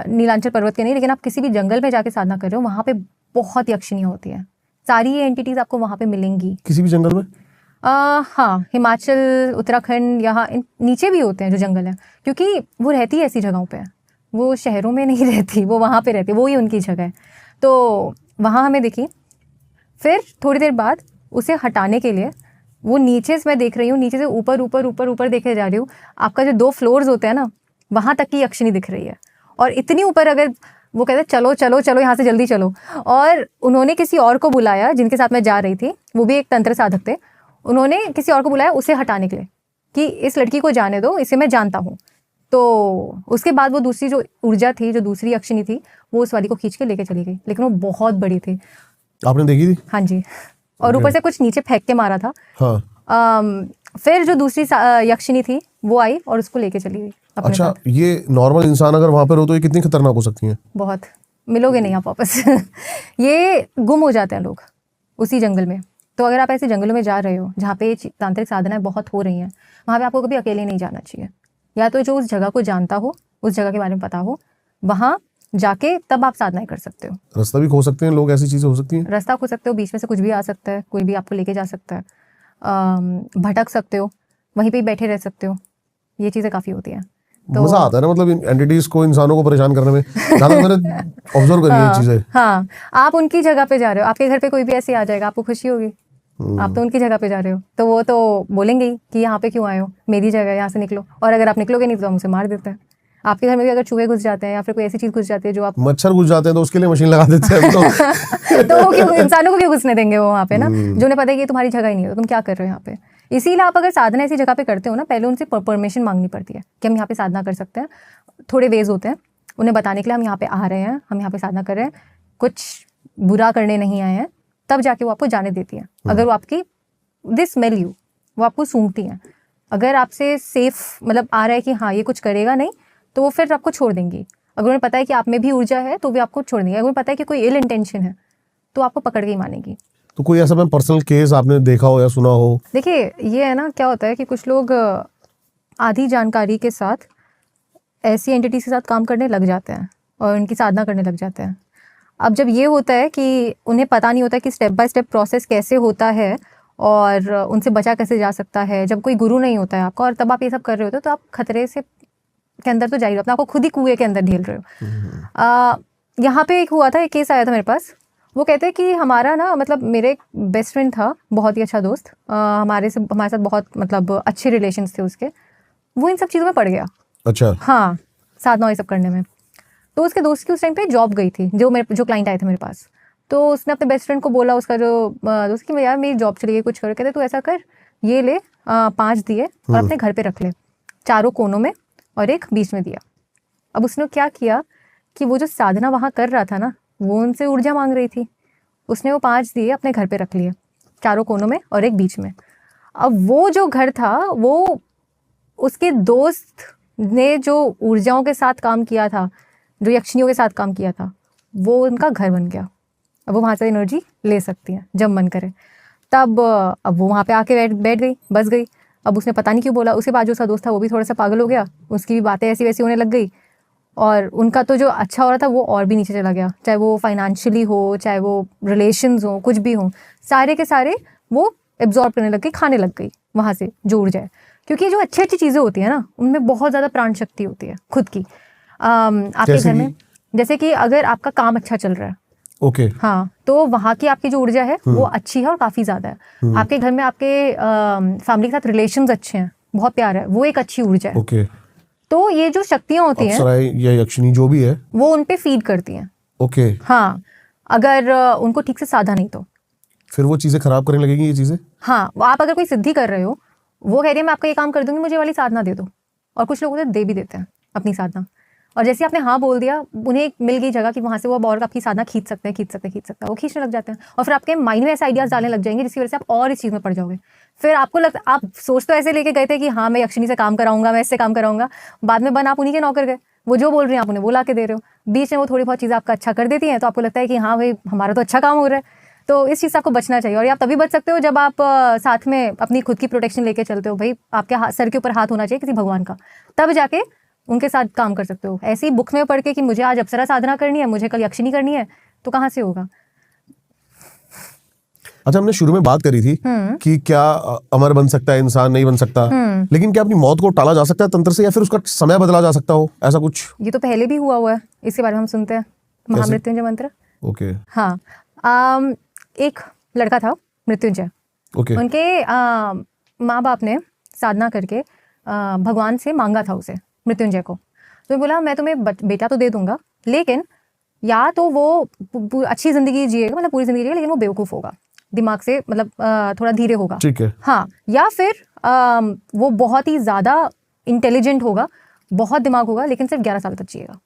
नीलांचल पर्वत के नहीं, लेकिन आप किसी भी जंगल में जाके साधना कर रहे हो, वहाँ पे बहुत यक्षिणियाँ होती हैं। सारी ये एंटिटीज आपको वहाँ पे मिलेंगी। किसी भी जंगल में? हाँ, हिमाचल, उत्तराखंड, यहाँ नीचे भी होते हैं जो जंगल है, क्योंकि वो रहती है ऐसी जगहों पे, वो शहरों में नहीं रहती, वो वहाँ पे रहती है, वो ही उनकी जगह है। तो वहाँ हमें देखी फिर थोड़ी देर बाद उसे हटाने के लिए वो नीचे से मैं देख रही हूँ, नीचे से ऊपर ऊपर ऊपर ऊपर देखे जा रही हूँ, आपका जो 2 फ्लोर्स होते हैं ना वहाँ तक की यक्षिणी दिख रही है। और इतनी ऊपर, अगर वो कहते हैं चलो चलो चलो यहाँ से जल्दी चलो, और उन्होंने किसी और को बुलाया जिनके साथ मैं जा रही थी, वो भी एक तंत्र साधक थे, उन्होंने किसी और को बुलाया उसे हटाने के लिए कि इस लड़की को जाने दो, इसे मैं जानता हूँ। तो उसके बाद वो दूसरी जो ऊर्जा थी, जो दूसरी यक्षिणी थी, वो उस वाली को खींच के लेके चली गई, लेकिन वो बहुत बड़ी थी। आपने देखी थी? हाँ जी, और ऊपर से कुछ नीचे फेंक के मारा था। हाँ। फिर जो दूसरी यक्षिणी थी वो आई और उसको लेके चली गई अपने अच्छा, साथ। ये नॉर्मल इंसान अगर वहां पर हो तो ये कितनी खतरनाक हो सकती हैं? बहुत, मिलोगे नहीं आप वापस। ये गुम हो जाते हैं लोग उसी जंगल में। तो अगर आप ऐसे जंगलों में जा रहे हो जहाँ पे तांत्रिक साधनाएं बहुत हो रही हैं, वहाँ पे आपको कभी अकेले नहीं जाना चाहिए। या तो जो उस जगह को जानता हो, उस जगह के बारे में पता हो, वहाँ जाके तब आप साधनाएं कर सकते हो। रास्ता भी खो सकते हैं लोग, ऐसी चीजें हो सकती हैं? रास्ता खो सकते हो, बीच में से कुछ भी आ सकता है, कोई भी आपको लेके जा सकता है, भटक सकते हो, वहीं पे ही बैठे रह सकते हो, ये चीज़ें काफ़ी होती हैं। तो मजा आता है ना, मतलब इन एंटिटीज को, इंसानों को परेशान करने में। जहाँ तक मैंने ऑब्जर्व करी है चीजें। हाँ, आप उनकी जगह पे जा रहे हो, आपके घर पे कोई भी ऐसे आ जाएगा, आपको खुशी होगी। आप तो उनकी जगह पे जा रहे हो, तो वो तो बोलेंगे ही कि यहाँ पे क्यों आए हो, मेरी जगह है, यहाँ से निकलो। और अगर आप निकलोगे नहीं तो हम उसे मार देते हैं। आपके घर में भी अगर चूहे घुस जाते हैं या फिर कोई ऐसी चीज़ घुस जाती है जो आप मच्छर घुस जाते हैं तो उसके लिए मशीन लगा देते हैं तो। तो वो क्यों, इंसानों को क्यों घुसने देंगे वो वहाँ पे ना, जो उन्हें पता है कि ये तुम्हारी जगह ही नहीं है, तुम क्या कर रहे हो यहाँ पे। इसीलिए आप अगर साधना ऐसी जगह पे करते हो ना, पहले उनसे परमिशन मांगनी पड़ती है कि हम यहाँ पे साधना कर सकते हैं। थोड़े वेज होते हैं उन्हें बताने के लिए, हम यहाँ पे आ रहे हैं, हम यहाँ पे साधना कर रहे हैं, कुछ बुरा करने नहीं आए हैं, तब जाके वो आपको जाने देती है। अगर वो आपकी दे स्मेल यू, वो आपको सूंघती हैं। अगर आपसे सेफ मतलब आ रहा है कि हाँ ये कुछ करेगा नहीं, तो वो फिर आपको छोड़ देंगी। अगर उन्हें पता है कि आप में भी ऊर्जा है तो भी आपको छोड़ देंगे। अगर उन्हें पता है कि कोई इल इंटेंशन है तो आपको पकड़ के ही मानेगी। तो कोई ऐसा पर्सनल केस आपने देखा हो या सुना हो? देखिए, ये है ना, क्या होता है कि कुछ लोग आधी जानकारी के साथ ऐसी एंटिटीज के साथ काम करने लग जाते हैं और उनकी साधना करने लग जाते हैं। अब जब ये होता है कि उन्हें पता नहीं होता कि स्टेप बाय स्टेप प्रोसेस कैसे होता है और उनसे बचा कैसे जा सकता है, जब कोई गुरु नहीं होता है आपका और तब आप ये सब कर रहे होते हो, तो आप खतरे से के अंदर तो जा ही रहे हो, अपने आपको खुद ही कुएं के अंदर ढेल रहे हो। यहाँ पे एक हुआ था, एक केस आया था मेरे पास। वो कहते हैं कि हमारा ना, मतलब मेरे एक बेस्ट फ्रेंड था, बहुत ही अच्छा दोस्त, हमारे साथ बहुत मतलब अच्छे रिलेशंस थे उसके। वो इन सब चीज़ों में पड़ गया। अच्छा। हाँ, साधना ये सब करने में। तो उसके दोस्त की उस टाइम पे जॉब गई थी, जो क्लाइंट आए थे मेरे पास। तो उसने अपने बेस्ट फ्रेंड को बोला, उसका जो दोस्त, कि यार मेरी जॉब चली गई, कुछ कर। कहते तू ऐसा कर, ये ले 5 दिए और अपने घर पे रख ले, 4 कोनों में और एक बीच में दिया। अब उसने क्या किया कि वो जो साधना वहाँ कर रहा था ना, वो उनसे ऊर्जा मांग रही थी। उसने वो 5 दिए अपने घर पे रख लिए, 4 कोनों में और एक बीच में। अब वो जो घर था, वो उसके दोस्त ने जो ऊर्जाओं के साथ काम किया था, जो यक्षिणियों के साथ काम किया था, वो उनका घर बन गया। अब वो वहाँ से एनर्जी ले सकती है जब मन करे तब। अब वो वहाँ पे आके बैठ गई, बस गई। अब उसने पता नहीं क्यों बोला। उसके बाद जो उसका दोस्त था वो भी थोड़ा सा पागल हो गया, उसकी भी बातें ऐसी वैसी होने लग गई और उनका तो जो अच्छा हो रहा था वो और भी नीचे चला गया। चाहे वो फाइनेंशियली हो, चाहे वो रिलेशंस हो, कुछ भी हो, सारे के सारे वो एब्जॉर्ब करने लग गई, खाने लग गई वहाँ से जो ऊर्जा है। क्योंकि जो अच्छी अच्छी चीज़ें होती है ना, उनमें बहुत ज़्यादा प्राण शक्ति होती है खुद की। आपके घर में जैसे कि अगर आपका काम अच्छा चल रहा है, ओके, हाँ, तो वहाँ की आपकी जो ऊर्जा है वो अच्छी है और काफ़ी ज़्यादा है। आपके घर में आपके फैमिली के साथ रिलेशंस अच्छे हैं, बहुत प्यार है, वो एक अच्छी ऊर्जा है। ओके। तो ये जो शक्तियाँ होती हैं, अप्सराएं या यक्षिणी जो भी है, वो उन पे फीड करती हैं। ओके। हाँ, अगर उनको ठीक से साधा नहीं तो फिर वो चीज़ें खराब करने लगेंगी, ये चीज़ें। हाँ, आप अगर कोई सिद्धि कर रहे हो, वो कह रही है मैं आपका ये काम कर दूंगी, मुझे वाली साधना दे दो। और कुछ लोग उसे दे भी देते हैं अपनी साधना। और जैसे आपने हाँ बोल दिया, उन्हें मिल गई जगह कि वहाँ से वो अब और आपकी साधना खींच सकते हैं, वो खींचने लग जाते हैं। और फिर आपके माइंड में ऐसे आइडियाज़ डालने लग जाएंगे जिसकी वजह से आप और इस चीज़ में पड़ जाओगे। फिर आपको आप सोच तो ऐसे लेके गए थे कि हाँ मैं यक्षिणी से काम कराऊंगा, मैं इससे काम कराऊंगा, बाद में बन आप उन्हीं के नौकर गए। वो जो बोल रही हैं आप उन्हें वो ला के दे रहे हो। बीच में वो थोड़ी बहुत चीज़ें आपका अच्छा कर देती हैं, तो आपको लगता है कि हाँ भाई हमारा तो अच्छा काम हो रहा है। तो इस चीज़ से आपको बचना चाहिए। और आप तभी बच सकते हो जब आप साथ में अपनी खुद की प्रोटेक्शन लेके चलते हो। भाई आपके सर के ऊपर हाथ होना चाहिए किसी भगवान का, तब जाके उनके साथ काम कर सकते हो। ऐसे ही बुक में पढ़ के कि मुझे आज अप्सरा साधना करनी है, मुझे कल यक्षिणी करनी है, तो कहाँ से होगा। अच्छा, हमने शुरू में बात करी थी कि क्या अमर बन सकता है इंसान, नहीं बन सकता, लेकिन क्या अपनी मौत को टाला जा सकता है तंत्र से, या फिर उसका समय बदला जा सकता हो, ऐसा कुछ? ये तो पहले भी हुआ है, इसके बारे में हम सुनते हैं, महामृत्युंजय मंत्र। ओके। हाँ, एक लड़का था मृत्युंजय, ओके उनके माँ बाप ने साधना करके भगवान से मांगा था उसे, मृत्युंजय को। तो बोला मैं तुम्हें बेटा तो दे दूंगा, लेकिन या तो वो अच्छी ज़िंदगी जिएगा, मतलब पूरी ज़िंदगी जिएगा, लेकिन वो बेवकूफ़ होगा, दिमाग से मतलब थोड़ा धीरे होगा, ठीक है। हाँ, या फिर वो बहुत ही ज़्यादा इंटेलिजेंट होगा, बहुत दिमाग होगा, लेकिन सिर्फ 11 साल तक जिएगा।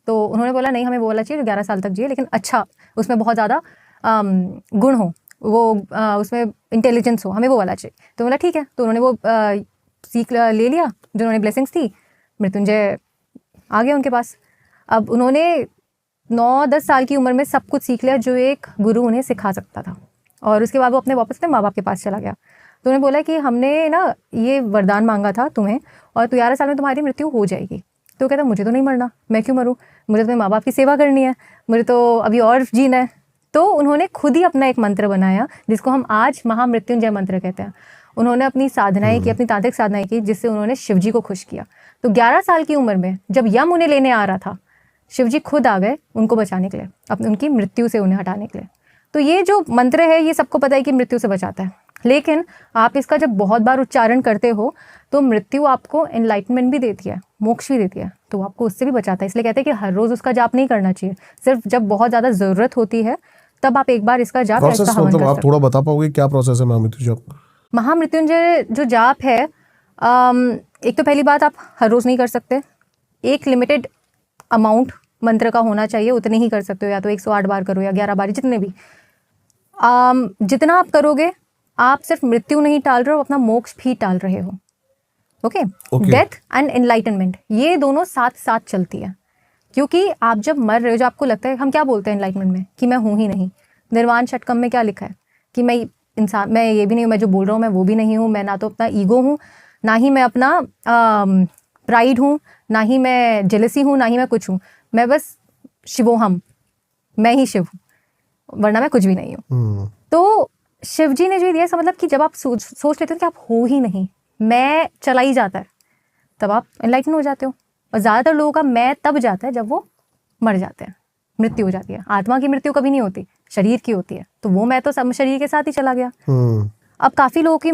तो उन्होंने बोला नहीं, हमें वो वाला चाहिए जो 11 साल तक जिए, लेकिन अच्छा उसमें बहुत ज़्यादा गुण हो, वो उसमें इंटेलिजेंस हो, हमें वो वाला चाहिए। तो बोला ठीक है। तो उन्होंने वो सीख ले लिया जो उन्होंने ब्लेसिंग्स थी, मृत्युंजय आ गया उनके पास। अब उन्होंने 9-10 साल की उम्र में सब कुछ सीख लिया जो एक गुरु उन्हें सिखा सकता था, और उसके बाद वो वापस अपने माँ बाप के पास चला गया। तो उन्हें बोला कि हमने ना ये वरदान मांगा था तुम्हें, और 11 साल में तुम्हारी मृत्यु हो जाएगी। तो कहता मुझे तो नहीं मरना, मैं क्यों मरूँ, मुझे तो अपने माँ बाप की सेवा करनी है, मुझे तो अभी और जीना है। तो उन्होंने खुद ही अपना एक मंत्र बनाया जिसको हम आज महामृत्युंजय मंत्र कहते हैं। उन्होंने अपनी साधनाएं की, अपनी तांत्रिक साधनाएं की, जिससे उन्होंने शिवजी को खुश किया। तो 11 साल की उम्र में जब यम उन्हें लेने आ रहा था, शिवजी खुद आ गए उनको बचाने के लिए, अपनी उनकी मृत्यु से उन्हें हटाने के लिए। तो ये जो मंत्र है ये सबको पता है कि मृत्यु से बचाता है, लेकिन आप इसका जब बहुत बार उच्चारण करते हो तो मृत्यु आपको एनलाइटमेंट भी देती है, मोक्ष भी देती है, तो आपको उससे भी बचाता है। इसलिए कहते हैं कि हर रोज़ उसका जाप नहीं करना चाहिए, सिर्फ जब बहुत ज़्यादा ज़रूरत होती है तब आप एक बार इसका जाप या इसका हवन कर सकते हैं। आप थोड़ा बता पाओगे क्या प्रोसेस है महामृत्युंजय जाप? महामृत्युंजय जो जाप है, एक तो पहली बात आप हर रोज़ नहीं कर सकते, एक लिमिटेड अमाउंट मंत्र का होना चाहिए, उतने ही कर सकते हो, या तो 108 बार करो या 11 बार, जितने भी। जितना आप करोगे आप सिर्फ मृत्यु नहीं टाल रहे हो, अपना मोक्ष भी टाल रहे हो। ओके, डेथ एंड एनलाइटनमेंट ये दोनों साथ साथ चलती है, क्योंकि आप जब मर रहे हो, जो आपको लगता है, हम क्या बोलते हैं एनलाइटमेंट में कि मैं हूँ ही नहीं। निर्वाण षटकम में क्या लिखा है कि मैं इंसान, मैं ये भी नहीं हूँ, मैं जो बोल रहा हूँ मैं वो भी नहीं हूँ, मैं ना तो अपना ईगो हूँ, ना ही मैं अपना प्राइड हूँ, ना ही मैं जेलसी हूँ, ना ही मैं कुछ हूँ, मैं बस शिवोहम, मैं ही शिव हूँ, वरना मैं कुछ भी नहीं हूँ। तो शिव जी ने जो दिया, ऐसा मतलब कि जब आप सोच लेते हो कि आप हो ही नहीं, मैं चला ही जाता है, तब आप एनलाइटन हो जाते हो। और ज़्यादातर लोगों का मैं तब जाता है जब वो मर जाते हैं, मृत्यु हो जाती है। आत्मा की मृत्यु कभी नहीं होती, शरीर की होती है, तो वो मैं तो सब शरीर के साथ ही चला गया। अब काफ़ी लोगों की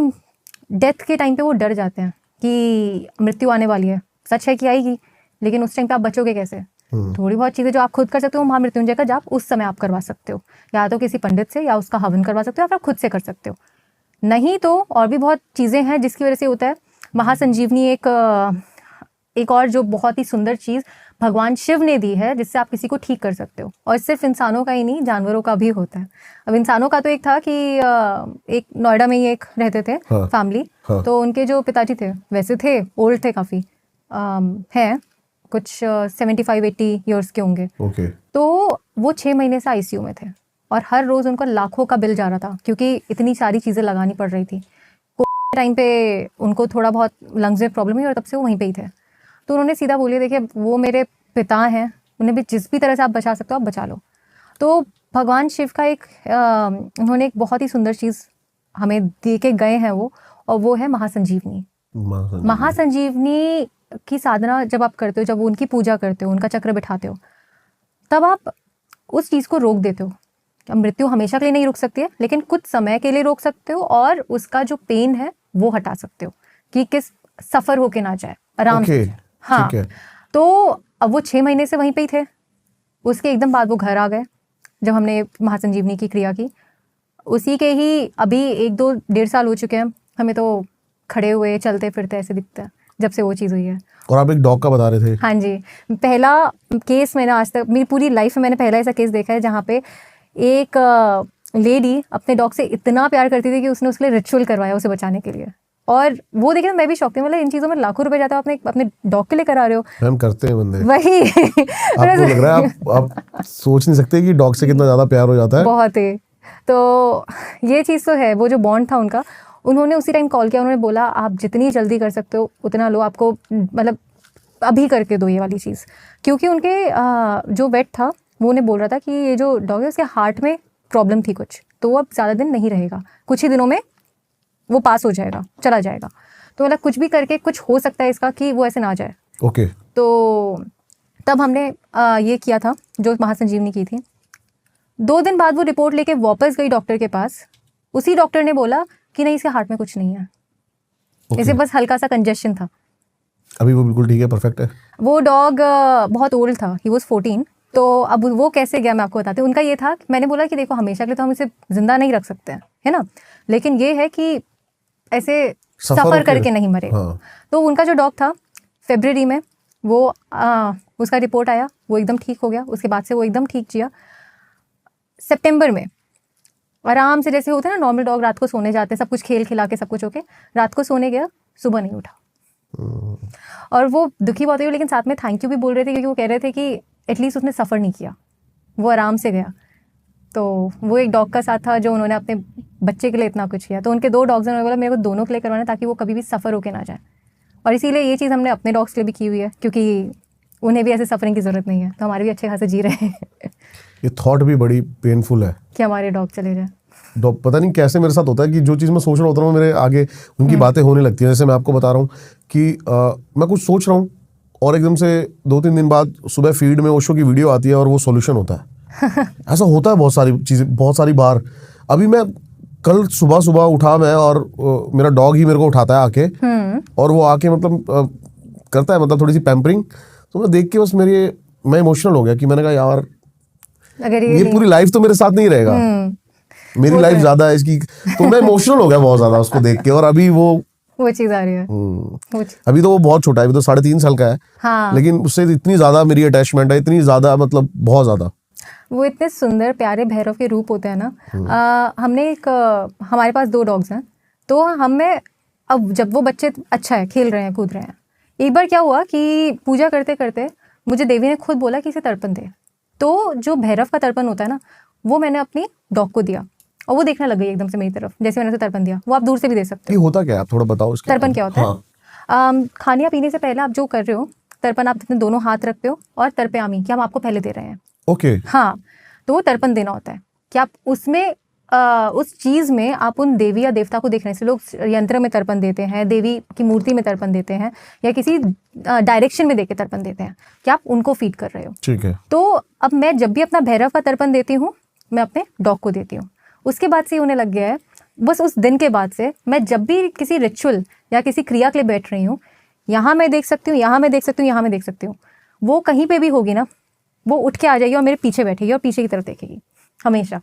डेथ के टाइम पे वो डर जाते हैं कि मृत्यु आने वाली है, सच है कि आएगी, लेकिन उस टाइम पे आप बचोगे कैसे? थोड़ी बहुत चीज़ें जो आप खुद कर सकते हो, महामृत्युंजय का जाप उस समय आप करवा सकते हो, या तो किसी पंडित से, या उसका हवन करवा सकते हो, या फिर खुद से कर सकते हो। नहीं तो और भी बहुत चीज़ें हैं जिसकी वजह से होता है। महासंजीवनी एक और जो बहुत ही सुंदर चीज़ भगवान शिव ने दी है, जिससे आप किसी को ठीक कर सकते हो, और सिर्फ इंसानों का ही नहीं, जानवरों का भी होता है। अब इंसानों का तो एक था कि एक नोएडा में ही एक रहते थे फैमिली, तो उनके जो पिताजी थे वैसे थे, ओल्ड थे काफ़ी, हैं कुछ 75-80 ईयर्स के होंगे। तो वो 6 महीने से आईसीयू में थे, और हर रोज़ उनको लाखों का बिल जा रहा था, क्योंकि इतनी सारी चीज़ें लगानी पड़ रही थी। कोविड टाइम पे उनको थोड़ा बहुत लंग्स में प्रॉब्लम हुई, और तब से वो वहीं पे ही थे। तो उन्होंने सीधा बोले, देखिए वो मेरे पिता हैं, उन्हें भी जिस भी तरह से आप बचा सकते हो आप बचा लो। तो भगवान शिव का उन्होंने एक बहुत ही सुंदर चीज़ हमें दे के गए हैं वो, और वो है महासंजीवनी। महासंजीवनी की साधना जब आप करते हो, जब उनकी पूजा करते हो, उनका चक्र बिठाते हो, तब आप उस चीज़ को रोक देते हो। मृत्यु हमेशा के लिए नहीं रुक सकती है, लेकिन कुछ समय के लिए रोक सकते हो, और उसका जो पेन है वो हटा सकते हो, कि किस सफ़र होके ना जाए, आराम से। हाँ, तो अब वो 6 महीने से वहीं पे ही थे। उसके एकदम बाद वो घर आ गए जब हमने महासंजीवनी की क्रिया की। उसी के ही अभी 1-2-1.5 साल हो चुके हैं, हमें तो खड़े हुए चलते फिरते ऐसे दिखता है जब से वो चीज़ हुई है। और आप एक डॉग का बता रहे थे? हाँ जी, पहला केस मैंने आज तक मेरी पूरी लाइफ में मैंने पहला ऐसा केस देखा है जहाँ पे एक लेडी अपने डॉग से इतना प्यार करती थी कि उसने उसके लिए रिचुअल करवाया उसे बचाने के लिए। और वो देखिए मैं भी शौक थी, मतलब इन चीज़ों में लाखों रुपए जाता है, अपने डॉग के लिए करा रहे हो। हम करते हैं बंदे वही आपको लग रहा है आप सोच नहीं सकते कि डॉग से कितना ज़्यादा प्यार हो जाता है। बहुत ही। तो ये चीज़ तो है, वो जो बॉन्ड था उनका, उन्होंने उसी टाइम कॉल किया, उन्होंने बोला आप जितनी जल्दी कर सकते हो उतना लो, आपको मतलब अभी करके दो ये वाली चीज़। क्योंकि उनके जो वेट था वो उन्हें बोल रहा था कि ये जो डॉग है उसके हार्ट में प्रॉब्लम थी कुछ, तो वो अब ज़्यादा दिन नहीं रहेगा, कुछ ही दिनों में वो पास हो जाएगा, चला जाएगा। तो मतलब कुछ भी करके कुछ हो सकता है इसका कि वो ऐसे ना जाए। ओके। तो तब हमने ये किया था जो महासंजीवनी की थी। 2 दिन बाद वो रिपोर्ट लेके वापस गई डॉक्टर के पास, उसी डॉक्टर ने बोला कि नहीं, इसके हार्ट में कुछ नहीं है, इसे बस हल्का सा कंजेशन था। अभी वो बिल्कुल ठीक है, परफेक्ट है। वो डॉग बहुत ओल्ड था, ही वॉज 14। तो अब वो कैसे गया मैं आपको बताती हूँ। उनका ये था, मैंने बोला कि देखो हमेशा के लिए तो हम इसे जिंदा नहीं रख सकते हैं, है ना, लेकिन ये है कि ऐसे सफ़र करके नहीं मरेगा। हाँ। तो उनका जो डॉग था, फरवरी में वो उसका रिपोर्ट आया, वो एकदम ठीक हो गया। उसके बाद से वो एकदम ठीक जिया। सितंबर में आराम से, जैसे होते हैं ना नॉर्मल डॉग, रात को सोने जाते हैं, सब कुछ खेल खिला के सब कुछ होके रात को सोने गया, सुबह नहीं उठा। और वो दुखी बहुत हुई, लेकिन साथ में थैंक यू भी बोल रहे थे, क्योंकि वो कह रहे थे कि एटलीस्ट उसने सफ़र नहीं किया, वो आराम से गया। तो वो एक डॉग का साथ था जो उन्होंने अपने बच्चे के लिए इतना कुछ किया। तो उनके 2 डॉग्स हैं, उन्होंने बोला मेरे को दोनों के लिए करवाना, ताकि वो कभी भी सफ़र होके ना जाए। और इसीलिए ये चीज़ हमने अपने डॉग्स के लिए भी की हुई है, क्योंकि उन्हें भी ऐसे सफरिंग की ज़रूरत नहीं है, तो हमारे भी अच्छे खासे जी रहे हैं। ये थॉट भी बड़ी पेनफुल है कि हमारे डॉग चले जाए। पता नहीं कैसे मेरे साथ होता है कि जो चीज़ मैं सोच रहा होता हूँ मेरे आगे उनकी बातें होने लगती हैं। जैसे मैं आपको बता रहा हूँ कि मैं कुछ सोच रहा हूँ और एकदम से 2-3 दिन बाद सुबह फीड में ओशो की वीडियो आती है और वो सॉल्यूशन होता है। ऐसा होता है बहुत सारी चीज़ें, बहुत सारी बार। अभी मैं कल सुबह उठा मैं, और मेरा डॉग ही मेरे को उठाता है आके, और वो आके मतलब करता है मतलब थोड़ी सी पैम्परिंग। तो मैं देख के बस मैं इमोशनल हो गया कि मैंने कहा यार अगर ये पूरी लाइफ तो मेरे साथ नहीं रहेगा, मेरी लाइफ ज्यादा है इसकी। तो मैं इमोशनल हो गया बहुत ज्यादा उसको देख के। और अभी वो चीज आ रही है। अभी तो वो बहुत छोटा है, अभी तो 3.5 साल का है। हाँ। लेकिन उससे इतनी ज्यादा मेरी अटैचमेंट है, इतनी ज्यादा, मतलब बहुत ज्यादा। वो इतने सुंदर प्यारे भैरव के रूप होते हैं ना। हमने हमारे पास 2 डॉग्स हैं, तो हमें अब जब वो बच्चे अच्छा है, खेल रहे हैं, कूद रहे हैं, एक बार क्या हुआ कि पूजा करते करते मुझे देवी ने खुद बोला कि इसे तर्पण दे। तो जो भैरव का तर्पण होता है ना, वो मैंने अपनी डॉग को दिया, और वो देखने लग गई एकदम से मेरी तरफ, जैसे मैंने उसे तर्पण दिया। वो आप दूर से भी दे सकते हो। ये होता क्या है, आप थोड़ा बताओ इसका। तर्पण क्या होता है? खाने या पीने से पहले आप जो कर रहे हो, तर्पण आप अपने दोनों हाथ रखते हो और तर्पयामी, कि हम आपको पहले दे रहे हैं। ओके। हाँ, तो वो तर्पण देना होता है कि आप उसमें उस चीज़ में आप उन देवी या देवता को देख रहे हैं। लोग यंत्र में तर्पण देते हैं, देवी की मूर्ति में तर्पण देते हैं, या किसी डायरेक्शन में देके तर्पण देते हैं कि आप उनको फीड कर रहे हो। ठीक है। तो अब मैं जब भी अपना भैरव का तर्पण देती हूँ, मैं अपने डॉग को देती हूँ। उसके बाद से ही होने लग गया है, बस उस दिन के बाद से मैं जब भी किसी रिचुअल या किसी क्रिया के लिए बैठ रही हूँ, यहाँ मैं देख सकती हूँ, यहाँ मैं देख सकती हूँ, यहाँ मैं देख सकती हूँ, वो कहीं पे भी होगी ना, वो उठ के आ जाएगी और मेरे पीछे बैठेगी और पीछे की तरफ देखेगी हमेशा।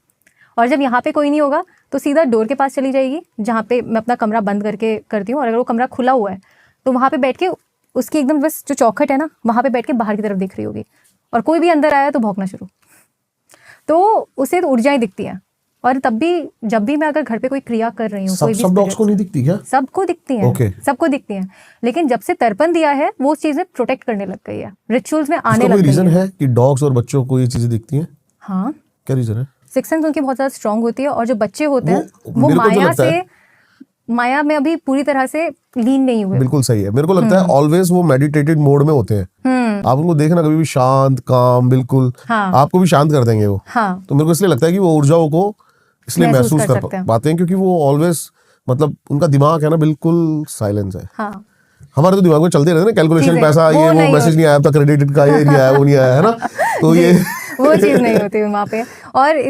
और जब यहाँ पे कोई नहीं होगा तो सीधा डोर के पास चली जाएगी, जहाँ पे मैं अपना कमरा बंद करके करती हूँ। और अगर वो कमरा खुला हुआ है तो वहाँ पे बैठ के उसकी एकदम बस जो चौखट है ना, वहाँ पे बैठ के बाहर की तरफ देख रही होगी। और कोई भी अंदर आया तो भौंकना शुरू। तो उसे तो ऊर्जाएं दिखती हैं। और तब भी जब भी मैं अगर घर पे कोई क्रिया कर रही हूँ, कोई भी सब डॉग्स को नहीं दिखती क्या? सबको दिखती हैं। Okay. सबको दिखती हैं, लेकिन जब से तर्पण दिया है वो उस चीज़ में प्रोटेक्ट करने लग गई है, रिचुअल्स में आने लग गई है। रीजन है कि डॉग्स और बच्चों को ये चीजें दिखती हैं? हाँ, क्या रीजन है? सिक्स सेंस उनकी बहुत ज़्यादा स्ट्रांग होती है। और जो बच्चे होते हैं वो मेरे को जो माया लगता है- माया में अभी पूरी तरह से लीन नहीं हुए। बिल्कुल सही है। मेरे को लगता है ऑलवेज वो मेडिटेटेड मोड में होते हैं। आप उनको देखना कभी भी शांत, काम, बिल्कुल आपको भी शांत कर देंगे वो। तो मेरे को इसलिए लगता है कि वो ऊर्जाओं को इसलिए महसूस कर पाते हैं, क्योंकि वो ऑलवेज, मतलब उनका दिमाग है ना, बिल्कुल साइलेंस है। हमारे तो दिमाग में चलते रहते हैं ना, कैलकुलेशन, पैसा, ये वो मैसेज नहीं आया था, क्रेडिट का ये नहीं आया, वो नहीं आया, है ना। तो ये वो चीज़ नहीं होती वहाँ पे। और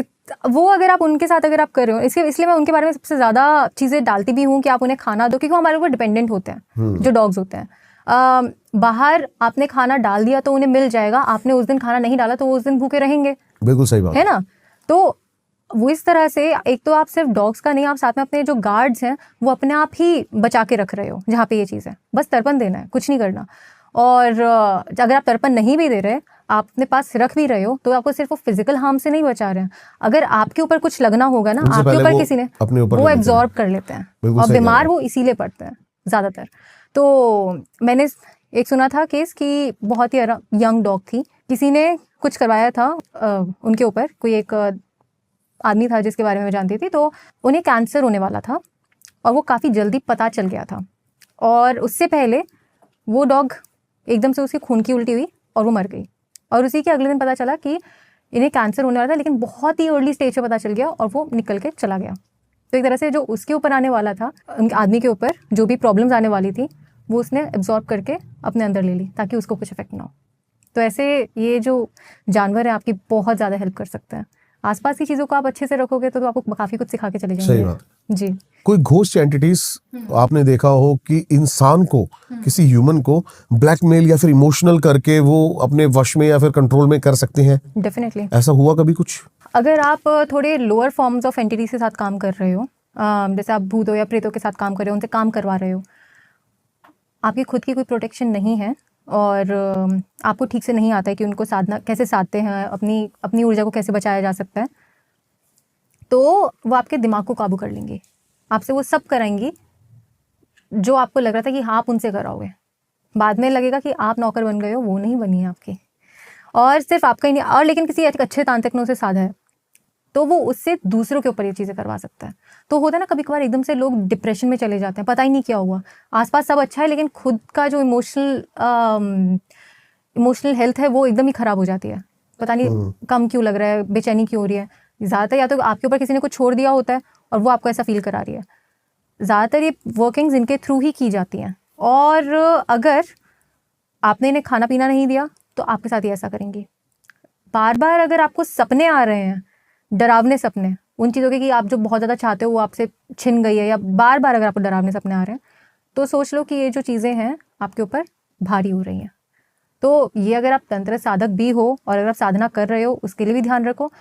वो अगर आप उनके साथ अगर आप कर रहे हो, इसलिए मैं उनके बारे में सबसे ज़्यादा चीज़ें डालती भी हूँ कि आप उन्हें खाना दो, क्योंकि वो हमारे ऊपर डिपेंडेंट होते हैं। जो डॉग्स होते हैं, बाहर आपने खाना डाल दिया तो उन्हें मिल जाएगा, आपने उस दिन खाना नहीं डाला तो वो उस दिन भूखे रहेंगे। बिल्कुल सही बात है ना। तो वो इस तरह से, एक तो आप सिर्फ डॉग्स का नहीं, आप साथ में अपने जो गार्ड्स हैं वो अपने आप ही बचा के रख रहे हो जहाँ पे ये चीज़ है। बस तर्पण देना है, कुछ नहीं करना। और अगर आप तर्पण नहीं भी दे रहे, आप अपने पास रख भी रहे हो, तो आपको सिर्फ वो फिजिकल हार्म से नहीं बचा रहे हैं। अगर आपके ऊपर कुछ लगना होगा ना, आपके ऊपर किसी ने, वो एब्जॉर्ब कर लेते हैं और बीमार वो इसीलिए पड़ते हैं ज़्यादातर। तो मैंने एक सुना था केस कि बहुत ही यंग डॉग थी, किसी ने कुछ करवाया था उनके ऊपर, कोई एक आदमी था जिसके बारे में मैं जानती थी। तो उन्हें कैंसर होने वाला था और वो काफ़ी जल्दी पता चल गया था। और उससे पहले वो डॉग एकदम से उसकी खून की उल्टी हुई और वो मर गई। और उसी के अगले दिन पता चला कि इन्हें कैंसर होने वाला था, लेकिन बहुत ही अर्ली स्टेज पे पता चल गया और वो निकल के चला गया। तो एक तरह से जो उसके ऊपर आने वाला था, उनके आदमी के ऊपर जो भी प्रॉब्लम्स आने वाली थी, वो उसने एब्जॉर्ब करके अपने अंदर ले ली ताकि उसको कुछ इफेक्ट ना हो। तो ऐसे ये जो जानवर है आपकी बहुत ज़्यादा हेल्प कर सकते हैं। आसपास की चीजों को आप अच्छे से रखोगे तो आपको काफी कुछ सिखा के चले सही जाएंगे। बात। जी। कोई घोस्ट एंटिटीज आपने देखा हो कि इंसान को, किसी ह्यूमन को ब्लैकमेल या फिर इमोशनल करके वो अपने वश में या फिर कंट्रोल में कर सकते हैं? डेफिनेटली। ऐसा हुआ कभी कुछ? अगर आप थोड़े लोअर फॉर्म्स ऑफ एंटिटीज के साथ काम कर रहे हो, जैसे आप भूतों या प्रेतों के साथ काम कर रहे हो, उनसे काम करवा रहे हो, आपकी खुद की कोई प्रोटेक्शन नहीं है और आपको ठीक से नहीं आता है कि उनको साधना कैसे साधते हैं, अपनी ऊर्जा को कैसे बचाया जा सकता है, तो वो आपके दिमाग को काबू कर लेंगी। आपसे वो सब कराएंगी जो आपको लग रहा था कि हाँ आप उनसे कराओगे। बाद में लगेगा कि आप नौकर बन गए हो, वो नहीं बनी है आपकी। और सिर्फ आपका ही नहीं, और लेकिन किसी एक अच्छे तांत्रिक ने उसे साधा है तो वो उससे दूसरों के ऊपर ये चीज़ें करवा सकता है। तो होता है ना कभी कभार एकदम से लोग डिप्रेशन में चले जाते हैं, पता ही नहीं क्या हुआ, आसपास सब अच्छा है लेकिन खुद का जो इमोशनल हेल्थ है वो एकदम ही ख़राब हो जाती है। पता नहीं कम क्यों लग रहा है, बेचैनी क्यों हो रही है। ज़्यादातर या तो आपके ऊपर किसी ने कुछ छोड़ दिया होता है और वो आपको ऐसा फील करा रही है। ज़्यादातर ये वर्किंग्स इनके थ्रू ही की जाती हैं। और अगर आपने इन्हें खाना पीना नहीं दिया तो आपके साथ ही ऐसा करेंगी। बार बार अगर आपको सपने आ रहे हैं, डरावने सपने उन चीज़ों के कि आप जो बहुत ज़्यादा चाहते हो वो आपसे छिन गई है, या बार बार अगर आपको डरावने सपने आ रहे हैं, तो सोच लो कि ये जो चीज़ें हैं आपके ऊपर भारी हो रही हैं। तो ये अगर आप तंत्र साधक भी हो और अगर आप साधना कर रहे हो उसके लिए भी ध्यान रखो।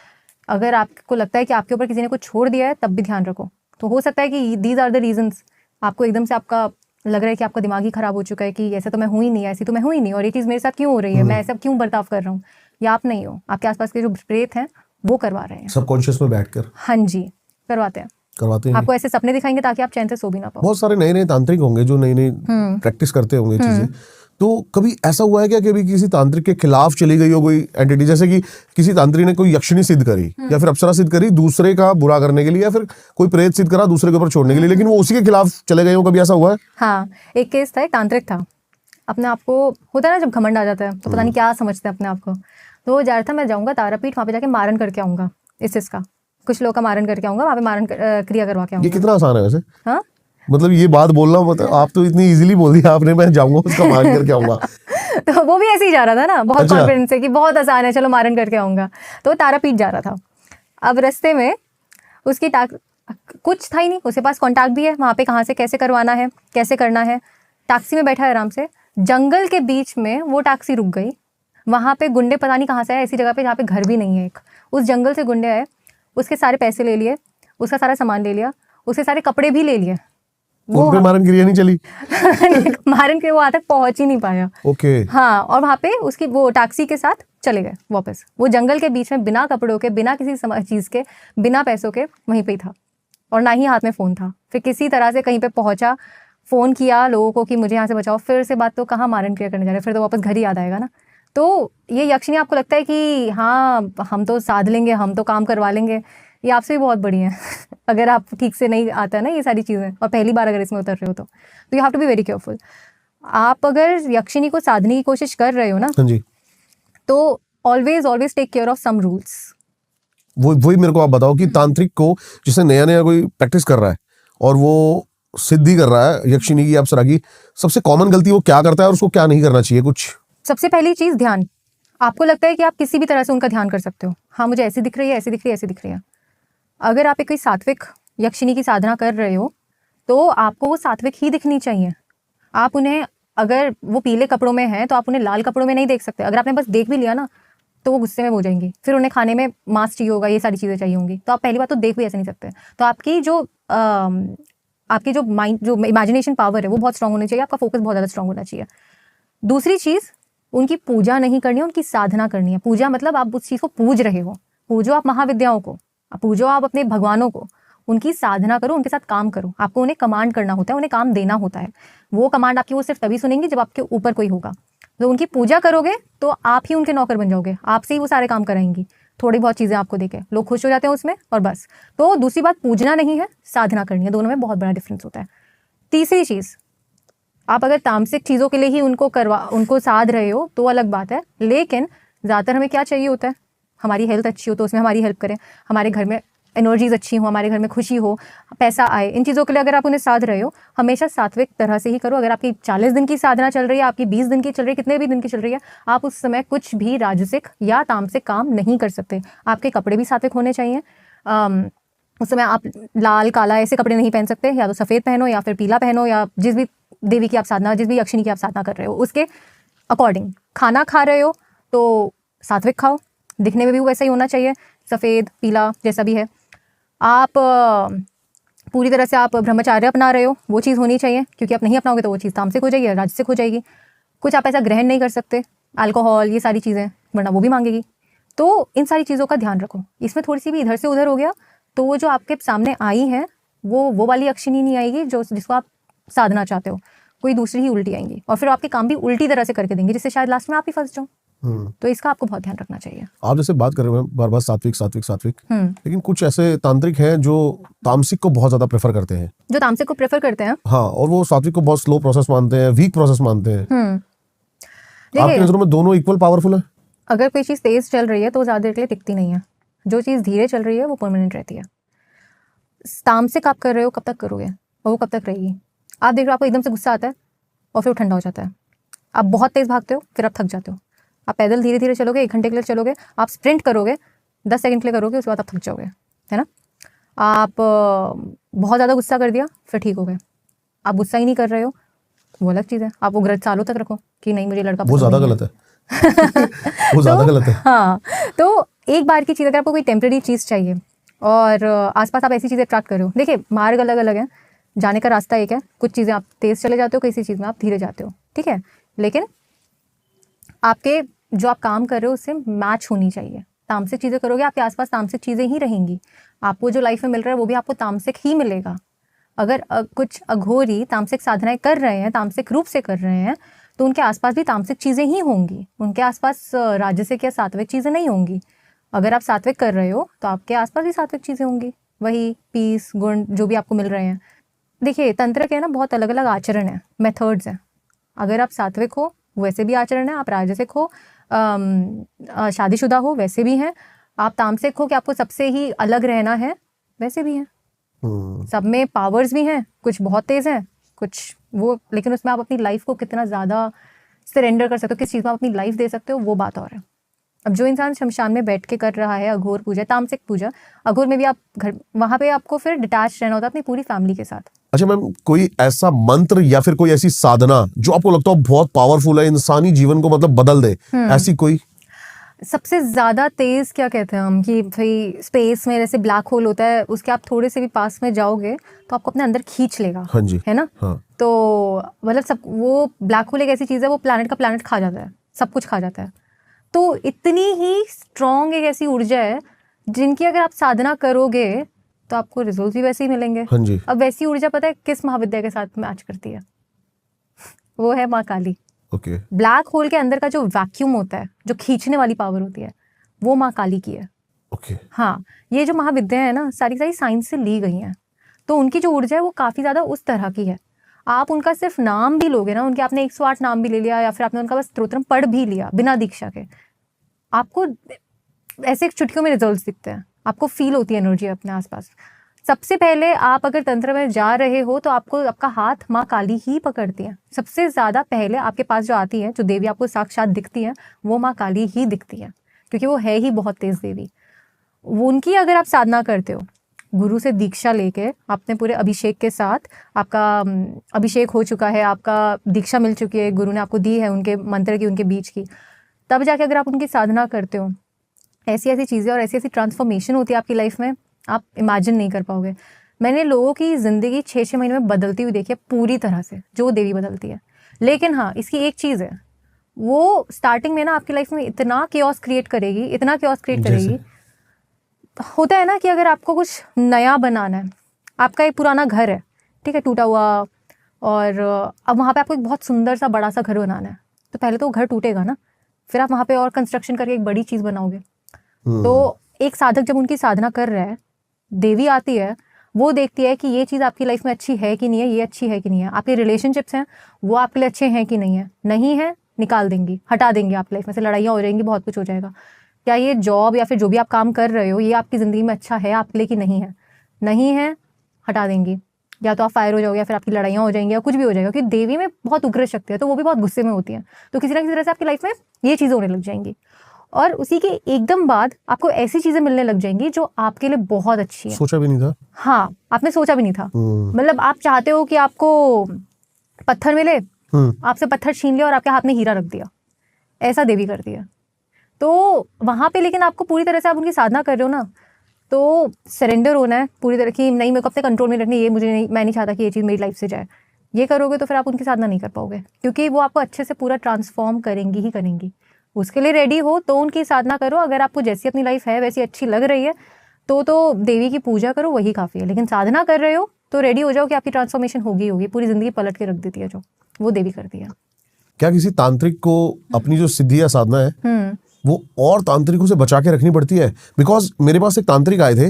अगर आपको लगता है कि आपके ऊपर किसी ने कुछ छोड़ दिया है तब भी ध्यान रखो। तो हो सकता है कि दीज आर द रीजंस, आपको एकदम से आपका लग रहा है कि आपका दिमाग ही खराब हो चुका है कि ऐसा तो मैं हूँ ही नहीं, ऐसी तो मैं हूँ ही नहीं, और ये चीज़ मेरे साथ क्यों हो रही है, मैं ऐसा क्यों बर्ताव कर रहा हूँ। या आप नहीं हो, आपके आसपास के जो प्रेत हैं वो करवा रहे हैं सबकॉन्शियस में बैठकर। हाँ जी, करवाते हैं। आपको ऐसे सपने दिखाएंगे ताकि आप चैन से सो भी ना पाओ। बहुत सारे नए नए तांत्रिक होंगे जो नई नई प्रैक्टिस करते होंगे चीजें। तो कभी ऐसा हुआ है क्या कि कभी किसी तांत्रिक के खिलाफ चली गई हो कोई एंटिटी, जैसे कि किसी तांत्रिक ने कोई यक्षिणी सिद्ध करी या फिर अप्सरा सिद्ध करी दूसरे का बुरा करने के लिए, या फिर कोई प्रेत सिद्ध करा दूसरे के ऊपर छोड़ने के लिए, लेकिन वो उसी के खिलाफ चले गए हो, कभी ऐसा हुआ है? हाँ, एक केस था, एक तांत्रिक था, अपने आप को होता है ना जब घमंड आ जाता है तो पता नहीं क्या समझते हैं अपने आप को। तो वो जा रहा था मैं जाऊंगा तारापीठ, वहाँ पे जाके मारन करके आऊंगा, इसका कुछ लोग का मारन करके आऊंगा, वहाँ पे मारन क्रिया करवा के आऊंगा। ये कितना आसान है वैसे? हाँ, मतलब ये बात बोलना, मतलब आप तो इतनी इजीली बोल दिया आपने, मैं जाऊंगा उसका मारन करके आऊंगा। तो वो भी ऐसे ही जा रहा था ना, बहुत अच्छा। कॉन्फिडेंस से कि बहुत आसान है, चलो मारन करके आऊंगा। तो वो तारापीठ जा रहा था। अब रास्ते में उसकी कुछ था ही नहीं, उसके पास कॉन्टैक्ट भी है वहाँ पे, कहाँ से कैसे करवाना है, कैसे करना है। टैक्सी में बैठा है आराम से, जंगल के बीच में वो टैक्सी रुक गई। वहाँ पे गुंडे पता नहीं कहाँ से आए, ऐसी जगह पे जहाँ पे घर भी नहीं है एक, उस जंगल से गुंडे आए, उसके सारे पैसे ले लिए, उसका सारा सामान ले लिया, उसके सारे कपड़े भी ले लिए। उन पे मारन क्रिया नहीं चली? मारन के वो वहाँ तक पहुँच ही नहीं पाया। ओके। हाँ, और वहाँ पे उसकी वो टैक्सी के साथ चले गए वापस। वो जंगल के बीच में बिना कपड़ों के, बिना किसी चीज़ के, बिना पैसों के वहीं पे ही था, और ना ही हाथ में फ़ोन था। फिर किसी तरह से कहीं पे पहुँचा, फ़ोन किया लोगों को कि मुझे यहाँ से बचाओ, फिर से बात तो कहाँ मारन क्रिया करने जा रहे, फिर तो वापस घर ही याद आएगा ना। तो ये यक्षिणी आपको लगता है कि हाँ हम तो साध लेंगे, हम तो काम करवा लेंगे, ये आपसे भी बहुत बड़ी है। अगर आप ठीक से नहीं आता है ना ये सारी चीज़ें, और पहली बार अगर इसमें उतर रहे हो तो you have to be very careful. आप अगर यक्षिणी को साधने की कोशिश कर रहे हो ना, हाँ जी, तो always take care of some rules. वही मेरे को आप बताओ कि तांत्रिक को जिसे नया नया कोई प्रैक्टिस कर रहा है और वो सिद्धि कर रहा है यक्षिणी की, अप्सरा की, सबसे कॉमन गलती वो क्या करता है और उसको क्या नहीं करना चाहिए? कुछ सबसे पहली चीज़ ध्यान। आपको लगता है कि आप किसी भी तरह से उनका ध्यान कर सकते हो, हाँ मुझे ऐसी दिख रही है, ऐसी दिख रही है, ऐसी दिख रही है। अगर आप एक कोई सात्विक यक्षिणी की साधना कर रहे हो तो आपको वो सात्विक ही दिखनी चाहिए। आप उन्हें, अगर वो पीले कपड़ों में है तो आप उन्हें लाल कपड़ों में नहीं देख सकते। अगर आपने बस देख भी लिया ना तो वो गुस्से में हो जाएंगी, फिर उन्हें खाने में मांस चाहिए होगा, ये सारी चीज़ें चाहिए होंगी। तो आप पहली बात तो देख भी ऐसे नहीं सकते। तो आपकी जो माइंड, जो इमेजिनेशन पावर है वो बहुत स्ट्रांग होनी चाहिए, आपका फोकस बहुत ज़्यादा स्ट्रांग होना चाहिए। दूसरी चीज़, उनकी पूजा नहीं करनी है, उनकी साधना करनी है। पूजा मतलब आप उस चीज़ को पूज रहे हो, पूजो आप महाविद्याओं को, पूजो आप अपने भगवानों को, उनकी साधना करो, उनके साथ काम करो। आपको उन्हें कमांड करना होता है, उन्हें काम देना होता है। वो कमांड आपकी वो सिर्फ तभी सुनेंगे जब आपके ऊपर कोई होगा। तो उनकी पूजा करोगे तो आप ही उनके नौकर बन जाओगे, आपसे ही वो सारे काम कराएंगी, थोड़ी बहुत चीज़ें आपको देके लोग खुश हो जाते हैं उसमें, और बस। तो दूसरी बात, पूजना नहीं है, साधना करनी है, दोनों में बहुत बड़ा डिफरेंस होता है। तीसरी चीज़, आप अगर तामसिक चीज़ों के लिए ही उनको साध रहे हो तो अलग बात है, लेकिन ज़्यादातर हमें क्या चाहिए होता है, हमारी हेल्थ अच्छी हो तो उसमें हमारी हेल्प करें, हमारे घर में एनर्जीज अच्छी हो, हमारे घर में खुशी हो, पैसा आए, इन चीज़ों के लिए अगर आप उन्हें साध रहे हो, हमेशा सात्विक तरह से ही करो। अगर आपकी 40 दिन की साधना चल रही है, आपकी 20 दिन की चल रही है, कितने भी दिन की चल रही है, आप उस समय कुछ भी राजसिक या तामसिक काम नहीं कर सकते। आपके कपड़े भी सात्विक होने चाहिए। उस समय आप लाल काला ऐसे कपड़े नहीं पहन सकते, या तो सफ़ेद पहनो या फिर पीला पहनो, या जिस भी देवी की आप साधना, जिस भी यक्षिणी की आप साधना कर रहे हो उसके अकॉर्डिंग। खाना खा रहे हो तो सात्विक खाओ, दिखने में भी वैसा ही होना चाहिए, सफ़ेद पीला जैसा भी है। आप पूरी तरह से आप ब्रह्मचार्य अपना रहे हो, वो चीज़ होनी चाहिए, क्योंकि आप नहीं अपनाओगे तो वो चीज़ तामसिक हो जाएगी, राजसिक हो जाएगी। कुछ आप ऐसा ग्रहण नहीं कर सकते, अल्कोहल, ये सारी चीज़ें, वरना वो भी मांगेगी। तो इन सारी चीज़ों का ध्यान रखो। इसमें थोड़ी सी भी इधर से उधर हो गया तो वो जो आपके सामने आई है वो वाली यक्षिणी नहीं आएगी जो जिसको आप साधना चाहते हो, कोई दूसरी ही उल्टी आएंगी, और फिर आपके काम भी उल्टी तरह से करके देंगे, जिससे शायद लास्ट में आप ही फंस जाओ। तो इसका आपको बहुत ध्यान रखना चाहिए। आप जैसे बात कर रहे हैं बार बार सात्विक सात्विक सात्विक, लेकिन कुछ ऐसे तांत्रिक हैं जो तामसिक को बहुत ज्यादा प्रेफर करते हैं, जो तामसिक को प्रेफर करते हैं, हाँ, और वो सात्विक को बहुत स्लो प्रोसेस मानते हैं, वीक प्रोसेस मानते हैं। आपके देखिए, नजरों में दोनों इक्वल पावरफुल है? अगर कोई चीज़ तेज चल रही है तो वो ज़्यादा देर के लिए टिकती नहीं है। जो चीज़ धीरे चल रही है वो परमानेंट रहती है। तामसिक आप कर रहे हो, कब तक करोगे और वो कब तक रहेगी? आप देख रहे हो, आपको एकदम से गुस्सा आता है और फिर वो ठंडा हो जाता है। आप बहुत तेज़ भागते हो, फिर आप थक जाते हो। आप पैदल धीरे धीरे चलोगे, 1 घंटे के लिए चलोगे, आप स्प्रिंट करोगे 10 सेकंड के लिए करोगे, उसके बाद आप थक जाओगे, है ना। आप बहुत ज़्यादा गुस्सा कर दिया, फिर ठीक हो गए। आप गुस्सा ही नहीं कर रहे हो, वो अलग चीज़ है। आप वो ग्रज सालों तक रखो कि नहीं मुझे लड़का वो ज्यादा गलत है। वो ज्यादा गलत है। हाँ, तो एक बार की चीज़, अगर आपको कोई टेम्परेरी चीज़ चाहिए और आसपास आप ऐसी चीज़ें ट्रैक कर रहे हो, देखिए मार्ग अलग अलग है, जाने का रास्ता एक है। कुछ चीज़ें आप तेज़ चले जाते हो, किसी चीज़ में आप धीरे जाते हो, ठीक है, लेकिन आपके जो आप काम कर रहे हो उससे मैच होनी चाहिए। तामसिक चीज़ें करोगे, आपके आसपास तामसिक चीज़ें ही रहेंगी। आपको जो लाइफ में मिल रहा है वो भी आपको तामसिक ही मिलेगा। अगर कुछ अघोरी तामसिक साधनाएं कर रहे हैं, तामसिक रूप से कर रहे हैं, तो उनके आसपास भी तामसिक चीज़ें ही होंगी। उनके आसपास राजसिक या सात्विक चीज़ें नहीं होंगी। अगर आप सात्विक कर रहे हो तो आपके आसपास भी सात्विक चीज़ें होंगी, वही पीस गुण जो भी आपको मिल रहे हैं। देखिए, तंत्र के ना बहुत अलग अलग आचरण हैं, मेथड्स हैं। अगर आप सात्विक हो वैसे भी आचरण है, आप राजसिक हो, शादीशुदा हो वैसे भी हैं, आप तामसिक हो कि आपको सबसे ही अलग रहना है वैसे भी हैं। सब में पावर्स भी हैं, कुछ बहुत तेज हैं, कुछ वो, लेकिन उसमें आप अपनी लाइफ को कितना ज़्यादा सरेंडर कर सकते हो, किस चीज़ में आप अपनी लाइफ दे सकते हो, वो बात और है। अब जो इंसान शमशान में बैठ के कर रहा है अघोर पूजा, तामसिक पूजा, अघोर में भी आप घर, वहाँ पे आपको फिर डिटैच रहना होता है अपनी पूरी फैमिली के साथ। अच्छा मैम, कोई ऐसा मंत्र या फिर कोई ऐसी साधना जो आपको लगता हो बहुत पावरफुल है, इंसानी जीवन को मतलब बदल दे, ऐसी कोई? सबसे ज़्यादा तेज़ क्या कहते हैं हम, कि भाई स्पेस में जैसे ब्लैक होल होता है, उसके आप थोड़े से भी पास में जाओगे तो आपको अपने अंदर खींच लेगा। हाँ जी, है ना। हाँ। तो मतलब सब, वो ब्लैक होल एक ऐसी चीज़ है, वो प्लैनेट का प्लैनेट खा जाता है, सब कुछ खा जाता है। तो इतनी ही स्ट्रॉन्ग एक ऐसी ऊर्जा है जिनकी अगर आप साधना करोगे तो आपको रिजल्ट भी वैसे ही मिलेंगे। हाँ जी। अब वैसी ऊर्जा पता है किस महाविद्या के साथ मैच करती है? वो है माँ काली। ओके। ब्लैक होल के अंदर का जो वैक्यूम होता है, जो खींचने वाली पावर होती है, वो माँ काली की है। ओके। हाँ, ये जो महाविद्या है ना, सारी सारी साइंस से ली गई हैं। तो उनकी जो ऊर्जा है वो काफ़ी ज़्यादा उस तरह की है। आप उनका सिर्फ नाम भी लोगे ना, उनके आपने 108 नाम भी ले लिया, या फिर आपने उनका बस स्तोत्रम पढ़ भी लिया बिना दीक्षा के, आपको ऐसे चुटकियों में रिजल्ट्स दिखते हैं, आपको फील होती है एनर्जी अपने आसपास। सबसे पहले आप अगर तंत्र में जा रहे हो तो आपको आपका हाथ माँ काली ही पकड़ती है। सबसे ज़्यादा पहले आपके पास जो आती है, जो देवी आपको साक्षात दिखती है, वो माँ काली ही दिखती है, क्योंकि वो है ही बहुत तेज़ देवी। वो उनकी अगर आप साधना करते हो, गुरु से दीक्षा लेके अपने पूरे अभिषेक के साथ, आपका अभिषेक हो चुका है, आपका दीक्षा मिल चुकी है, गुरु ने आपको दी है उनके मंत्र की, उनके बीच की, तब जाके अगर आप उनकी साधना करते हो, ऐसी ऐसी चीज़ें और ऐसी ऐसी ट्रांसफॉर्मेशन होती है आपकी लाइफ में, आप इमेजिन नहीं कर पाओगे। मैंने लोगों की ज़िंदगी 6-6 महीने में बदलती हुई देखी है पूरी तरह से, जो देवी बदलती है। लेकिन हाँ, इसकी एक चीज़ है, वो स्टार्टिंग में ना आपकी लाइफ में इतना केओस क्रिएट करेगी, इतना केओस क्रिएट करेगी। होता है ना कि अगर आपको कुछ नया बनाना है, आपका एक पुराना घर है, ठीक है, टूटा हुआ, और अब वहाँ पे आपको एक बहुत सुंदर सा बड़ा सा घर बनाना है, तो पहले तो वो घर टूटेगा ना, फिर आप वहाँ पे और कंस्ट्रक्शन करके एक बड़ी चीज़ बनाओगे। तो एक साधक जब उनकी साधना कर रहा है, देवी आती है, वो देखती है कि ये चीज़ आपकी लाइफ में अच्छी है कि नहीं है, ये अच्छी है कि नहीं है, आपके रिलेशनशिप्स हैं वो आपके लिए अच्छे हैं कि नहीं है, नहीं है निकाल देंगी, हटा देंगी, आपकी लाइफ में से लड़ाइयाँ हो जाएंगी, बहुत कुछ हो जाएगा। क्या ये जॉब या फिर जो भी आप काम कर रहे हो ये आपकी ज़िंदगी में अच्छा है आपके लिए कि नहीं है, नहीं है हटा देंगी, या तो आप फायर हो जाओगे या फिर आपकी लड़ाइयाँ हो जाएंगी या कुछ भी हो जाएगा, क्योंकि देवी में बहुत उग्र शक्ति है, तो वो भी बहुत गुस्से में होती है, तो किसी ना किसी तरह से आपकी लाइफ में ये चीज़ें होने लग जाएंगी। और उसी के एकदम बाद आपको ऐसी चीज़ें मिलने लग जाएंगी जो आपके लिए बहुत अच्छी है। सोचा भी नहीं था। हाँ, आपने सोचा भी नहीं था। मतलब आप चाहते हो कि आपको पत्थर मिले, आपसे पत्थर छीन लिया और आपके हाथ में हीरा रख दिया, ऐसा देवी करती है। तो वहाँ पे लेकिन आपको पूरी तरह से आप उनकी साधना कर रहे हो ना, तो सरेंडर होना है पूरी तरह की, नहीं मेरे को अपने कंट्रोल में रखनी, ये मुझे नहीं, मैं नहीं चाहता कि ये चीज़ मेरी लाइफ से जाए। ये करोगे तो फिर आप उनकी साधना नहीं कर पाओगे, क्योंकि वो आपको अच्छे से पूरा ट्रांसफॉर्म करेंगी ही करेंगी। उसके लिए रेडी हो तो उनकी साधना करो, अगर आपको जैसी अपनी लाइफ है वैसी अच्छी लग रही है तो देवी की पूजा करो, वही काफ़ी है। लेकिन साधना कर रहे हो तो रेडी हो जाओ कि आपकी ट्रांसफॉर्मेशन होगी होगी, पूरी ज़िंदगी पलट के रख देती है जो वो देवी करती है। क्या किसी तांत्रिक को अपनी जो सिद्धि या साधना है वो और तांत्रिकों से बचा के रखनी पड़ती है? बिकॉज मेरे पास एक तांत्रिक आए थे,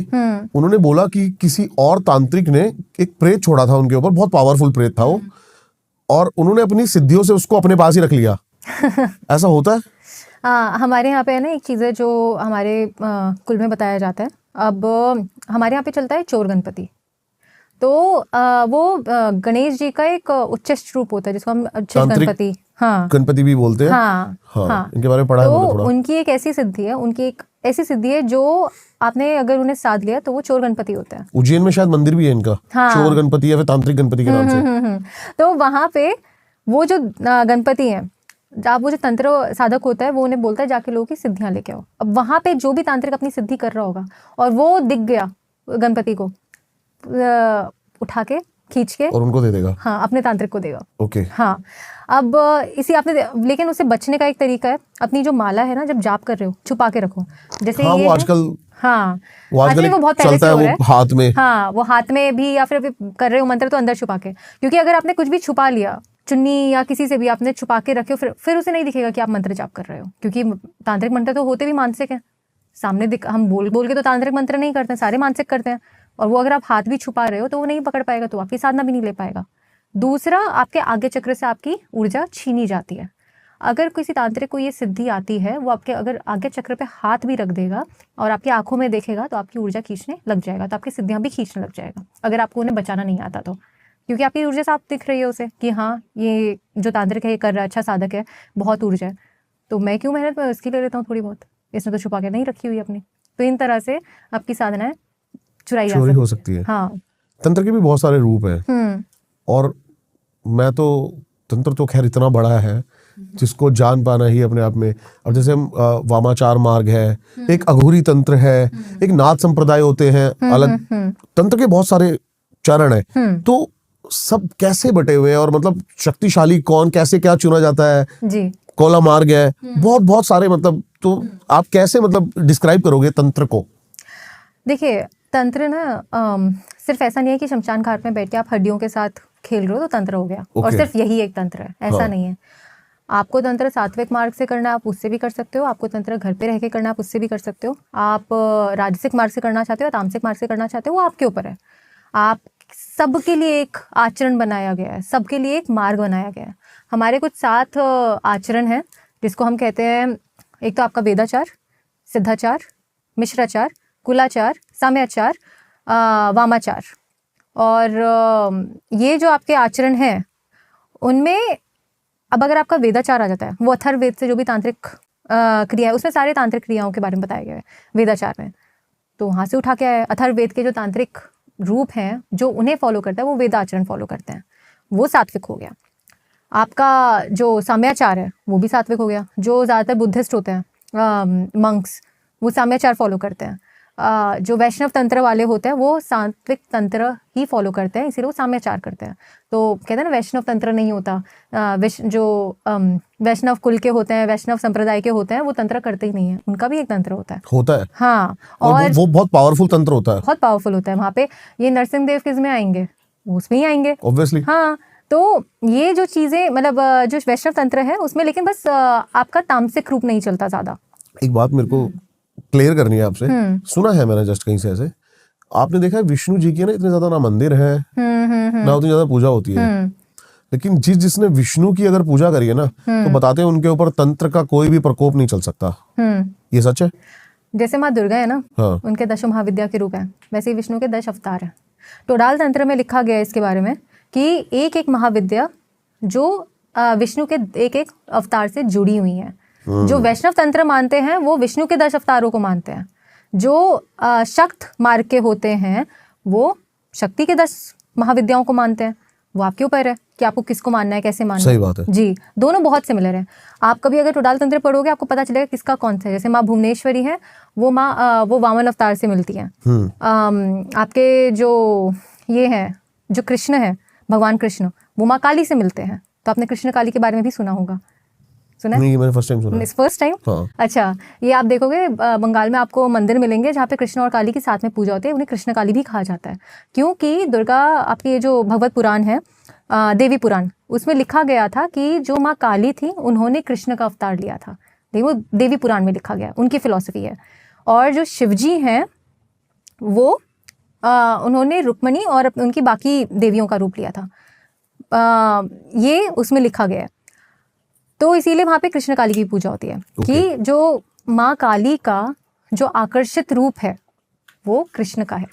उन्होंने बोला कि किसी और तांत्रिक ने एक प्रेत छोड़ा था उनके ऊपर, बहुत पावरफुल प्रेत था वो, और उन्होंने अपनी सिद्धियों से उसको अपने पास ही रख लिया। ऐसा होता है? हमारे यहाँ पे है ना एक चीज़ है जो हमारे कुल में बताया जाता है। अब हमारे यहाँ पे चलता है चोर गणपति, तो वो गणेश जी का एक उच्चष्ट रूप होता है जिसको हम उच्चष्ट तांत्रिक गणपति, हाँ गणपति भी बोलते हैं। हाँ हाँ, हाँ, इनके बारे में पढ़ा है तो मैंने थोड़ा। उनकी एक ऐसी सिद्धि है, उनकी एक ऐसी सिद्धि है जो आपने अगर उन्हें साध लिया तो वो चोर गणपति होता है। उज्जैन में शायद मंदिर भी है इनका, हाँ। चोर गणपति या फिर तांत्रिक गणपति के नाम से। तो वहाँ पे वो जो गणपति हैं, आप वो जो तंत्र साधक होता है वो उन्हें बोलता है जाके लोगों की सिद्धियां लेके आओ। अब वहाँ पे जो भी तांत्रिक अपनी सिद्धि कर रहा होगा और वो दिख गया गणपति को, उठा के खींच के और उनको दे देगा। हाँ, अपने तांत्रिक को देगा। ओके। हाँ, अब इसी आपने लेकिन उससे बचने का एक तरीका है, अपनी जो माला है ना जब जाप कर रहे हो छुपा के रखो। जैसे हाँ, ये वो आजकल हाँ वो आजकल वो बहुत पहले चलता से है हो रहा वो हाथ में। हाँ, वो हाथ में भी, या फिर अभी कर रहे हो मंत्र तो अंदर छुपा के, क्योंकि अगर आपने कुछ भी छुपा लिया, चुन्नी या किसी से भी आपने छुपा के रखे हो, फिर उसे नहीं दिखेगा कि आप मंत्र जाप कर रहे हो, क्योंकि तांत्रिक मंत्र तो होते भी मानसिक है। सामने हम बोल के तो तांत्रिक मंत्र नहीं करते, सारे मानसिक करते हैं। और वो अगर आप हाथ भी छुपा रहे हो तो वो नहीं पकड़ पाएगा, तो आपकी साधना भी नहीं ले पाएगा। दूसरा, आपके आगे चक्र से आपकी ऊर्जा छीनी जाती है। अगर किसी तांत्रिक को ये सिद्धि आती है, वो आपके अगर आगे चक्र पे हाथ भी रख देगा और आपकी आंखों में देखेगा तो आपकी ऊर्जा खींचने लग जाएगा, तो आपकी सिद्धियां भी खींचने लग जाएगा, अगर आपको उन्हें बचाना नहीं आता तो। क्योंकि आपकी ऊर्जा साफ दिख रही है उसे कि हाँ ये जो तांत्रिक है ये कर रहा है, अच्छा साधक है, बहुत ऊर्जा है, तो मैं क्यों मेहनत मैं इसकी ले लेता हूँ थोड़ी बहुत, इसने तो छुपा के नहीं रखी हुई अपनी। तो इन तरह से आपकी साधनाएं चोरी हो सकती है। हाँ, तंत्र के भी बहुत सारे रूप हैं, और मैं तो तंत्र तो खैर इतना बड़ा है जिसको जान पाना ही अपने आप में। अब जैसे हम वामाचार मार्ग है, एक अघोरी तंत्र है, एक नाथ संप्रदाय होते हैं अलग, तंत्र के बहुत सारे चरण हैं। तो सब कैसे बटे हुए हैं, और मतलब शक्तिशाली कौन, कैसे क्या चुना जाता है जी। कोला मार्ग है, बहुत सारे, मतलब तो आप कैसे मतलब डिस्क्राइब करोगे तंत्र को? देखिए, तंत्र ना सिर्फ ऐसा नहीं है कि शमशान घाट में बैठ के आप हड्डियों के साथ खेल रहे हो तो तंत्र हो गया, और सिर्फ यही एक तंत्र है, ऐसा नहीं है। आपको तंत्र सात्विक मार्ग से करना है, आप उससे भी कर सकते हो। आपको तंत्र घर पे रह के करना है, आप उससे भी कर सकते हो। आप राजसिक मार्ग से करना चाहते हो, तामसिक मार्ग से करना चाहते हो, वो आपके ऊपर है। आप सबके लिए एक आचरण बनाया गया है, सबके लिए एक मार्ग बनाया गया है। हमारे कुछ 7 आचरण हैं जिसको हम कहते हैं, एक तो आपका वेदाचार, सिद्धाचार, मिश्राचार, कुलाचार, साम्याचार, वामाचार। और ये जो आपके आचरण हैं उनमें अब अगर आपका वेदाचार आ जाता है, वो अथर्ववेद से जो भी तांत्रिक क्रिया है उसमें सारे तांत्रिक क्रियाओं के बारे में बताया गया है वेदाचार में, तो वहाँ से उठा के आया। अथर्ववेद के जो तांत्रिक रूप हैं जो उन्हें फॉलो करता है वो वेदाचरण फॉलो करते हैं, वो सात्विक हो गया। आपका जो साम्याचार है वो भी सात्विक हो गया। जो ज़्यादातर बुद्धिस्ट होते हैं मंक्स, वो साम्याचार फॉलो करते हैं। जो वैष्णव तंत्र वाले होते हैं वो सात्विक तंत्र ही फॉलो करते हैं, इसीलिए वो साम्याचार करते हैं। तो कहते हैं ना वैष्णव तंत्र नहीं होता, जो वैष्णव कुल के होते हैं, वैष्णव संप्रदाय के होते हैं, वो तंत्र करते ही नहीं है, उनका भी एक तंत्र होता है। हाँ, और वो बहुत पावरफुल तंत्र होता है, बहुत पावरफुल होता है। वहाँ पे ये नरसिंह देव किस में आएंगे, उसमें ही आएंगे ऑब्वियसली। हाँ, तो ये जो चीजें मतलब जो वैष्णव तंत्र है उसमें, लेकिन बस आपका तामसिक रूप नहीं चलता ज्यादा। एक बात मेरे को क्लियर करनी है आपसे, सुना है मैंने जस्ट कहीं से ऐसे, आपने देखा है विष्णु जी के ना इतने ज्यादा ना मंदिर है ना उतनी ज्यादा पूजा होती है, लेकिन जिसने विष्णु की अगर पूजा करी है ना, तो बताते हैं उनके ऊपर तंत्र का कोई भी प्रकोप नहीं चल सकता। ये सच है? जैसे माँ दुर्गा है ना, हाँ। उनके 10 महाविद्या के रूप है, वैसे ही विष्णु के 10 अवतार हैं। टोडाल तंत्र में लिखा गया है इसके बारे में कि एक एक महाविद्या जो विष्णु के एक एक अवतार से जुड़ी हुई है। जो वैष्णव तंत्र मानते हैं वो विष्णु के 10 अवतारों को मानते हैं। जो शक्त मार्ग के होते हैं वो शक्ति के 10 महाविद्याओं को मानते हैं। वो आपके ऊपर है कि आपको किसको मानना है, कैसे मानना है। सही बात है जी, दोनों बहुत सिमिलर हैं। आप कभी अगर टोडाल तंत्र पढ़ोगे आपको पता चलेगा किसका कौन सा है। जैसे माँ भुवनेश्वरी है, वो वो वामन अवतार से मिलती है। आपके जो ये हैं, जो कृष्ण है, भगवान कृष्ण, वो माँ काली से मिलते हैं। तो आपने कृष्ण काली के बारे में भी सुना होगा। सुना है? नहीं, मैंने फर्स्ट टाइम सुना। First time? हाँ। अच्छा, ये आप देखोगे बंगाल में आपको मंदिर मिलेंगे जहाँ पे कृष्ण और काली की साथ में पूजा होती है। उन्हें कृष्ण काली भी कहा जाता है क्योंकि दुर्गा, आपकी ये जो भगवत पुराण है, देवी पुराण, उसमें लिखा गया था कि जो माँ काली थी उन्होंने कृष्ण का अवतार लिया था। वो देवी पुराण में लिखा गया, उनकी फिलॉसफी है। और जो शिवजी हैं वो उन्होंने रुक्मणी और उनकी बाकी देवियों का रूप लिया था। ये उसमें लिखा गया है। तो इसीलिए वहाँ पे कृष्ण काली की पूजा होती है कि जो माँ काली का जो आकर्षित रूप है वो कृष्ण का है।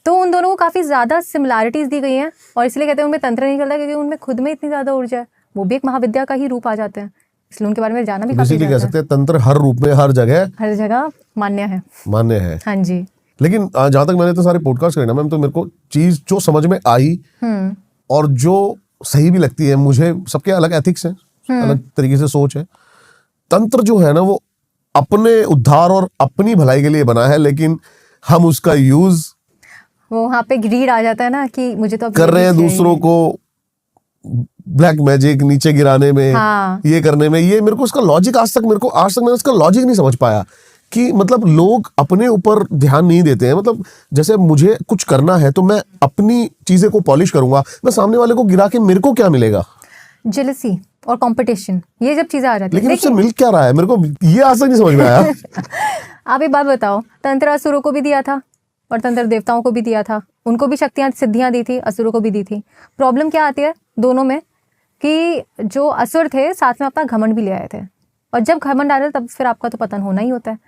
तो उन दोनों को काफ़ी ज़्यादा सिमिलैरिटीज़ दी गई हैं और इसलिए कहते हैं उनमें तंत्र नहीं चलता क्योंकि उनमें खुद में इतनी ज़्यादा ऊर्जा है। वो भी एक महाविद्या का ही रूप आ जाते हैं, इसलिए उनके बारे में जाना भी काफ़ी कह सकते हैं तंत्र हर रूप में हर जगह मान्य है। हाँ जी। लेकिन जहां तक मैंने तो सारे पॉडकास्ट करे ना मैम, तो मेरे को चीज जो समझ में आई और जो सही भी लगती है, मुझे सबके अलग एथिक्स हैं, अलग तरीके से सोच है। तंत्र जो है ना वो अपने उद्धार और अपनी भलाई के लिए बना है, लेकिन हम उसका यूज वो वहाँ पे ग्रीड आ जाता है ना कि मुझे तो कर रहे हैं दूसरों को ब्लैक मैजिक नीचे गिराने में। हाँ। ये करने में। ये मेरे को इसका लॉजिक आज तक मैंने इसका लॉजिक नहीं समझ पाया कि मतलब लोग अपने ऊपर ध्यान नहीं देते हैं। मतलब जैसे मुझे कुछ करना है तो मैं अपनी चीजें को पॉलिश करूंगा, मैं सामने वाले को गिरा के मेरे को क्या मिलेगा? जेलसी और कंपटीशन, ये जब चीजें आ जाती है। लेकिन उससे मिल क्या रहा है, मेरे को ये आज तक नहीं समझ में आया। आप एक बात बताओ, तंत्र असुरों को भी दिया था और तंत्र देवताओं को भी दिया था। उनको भी शक्तियां सिद्धियां दी थी, असुरों को भी दी थी। प्रॉब्लम क्या आती है दोनों में कि जो असुर थे साथ में अपना घमंड भी ले आए थे, और जब घमंड आ रहा है तब फिर आपका तो पतन होना ही होता है।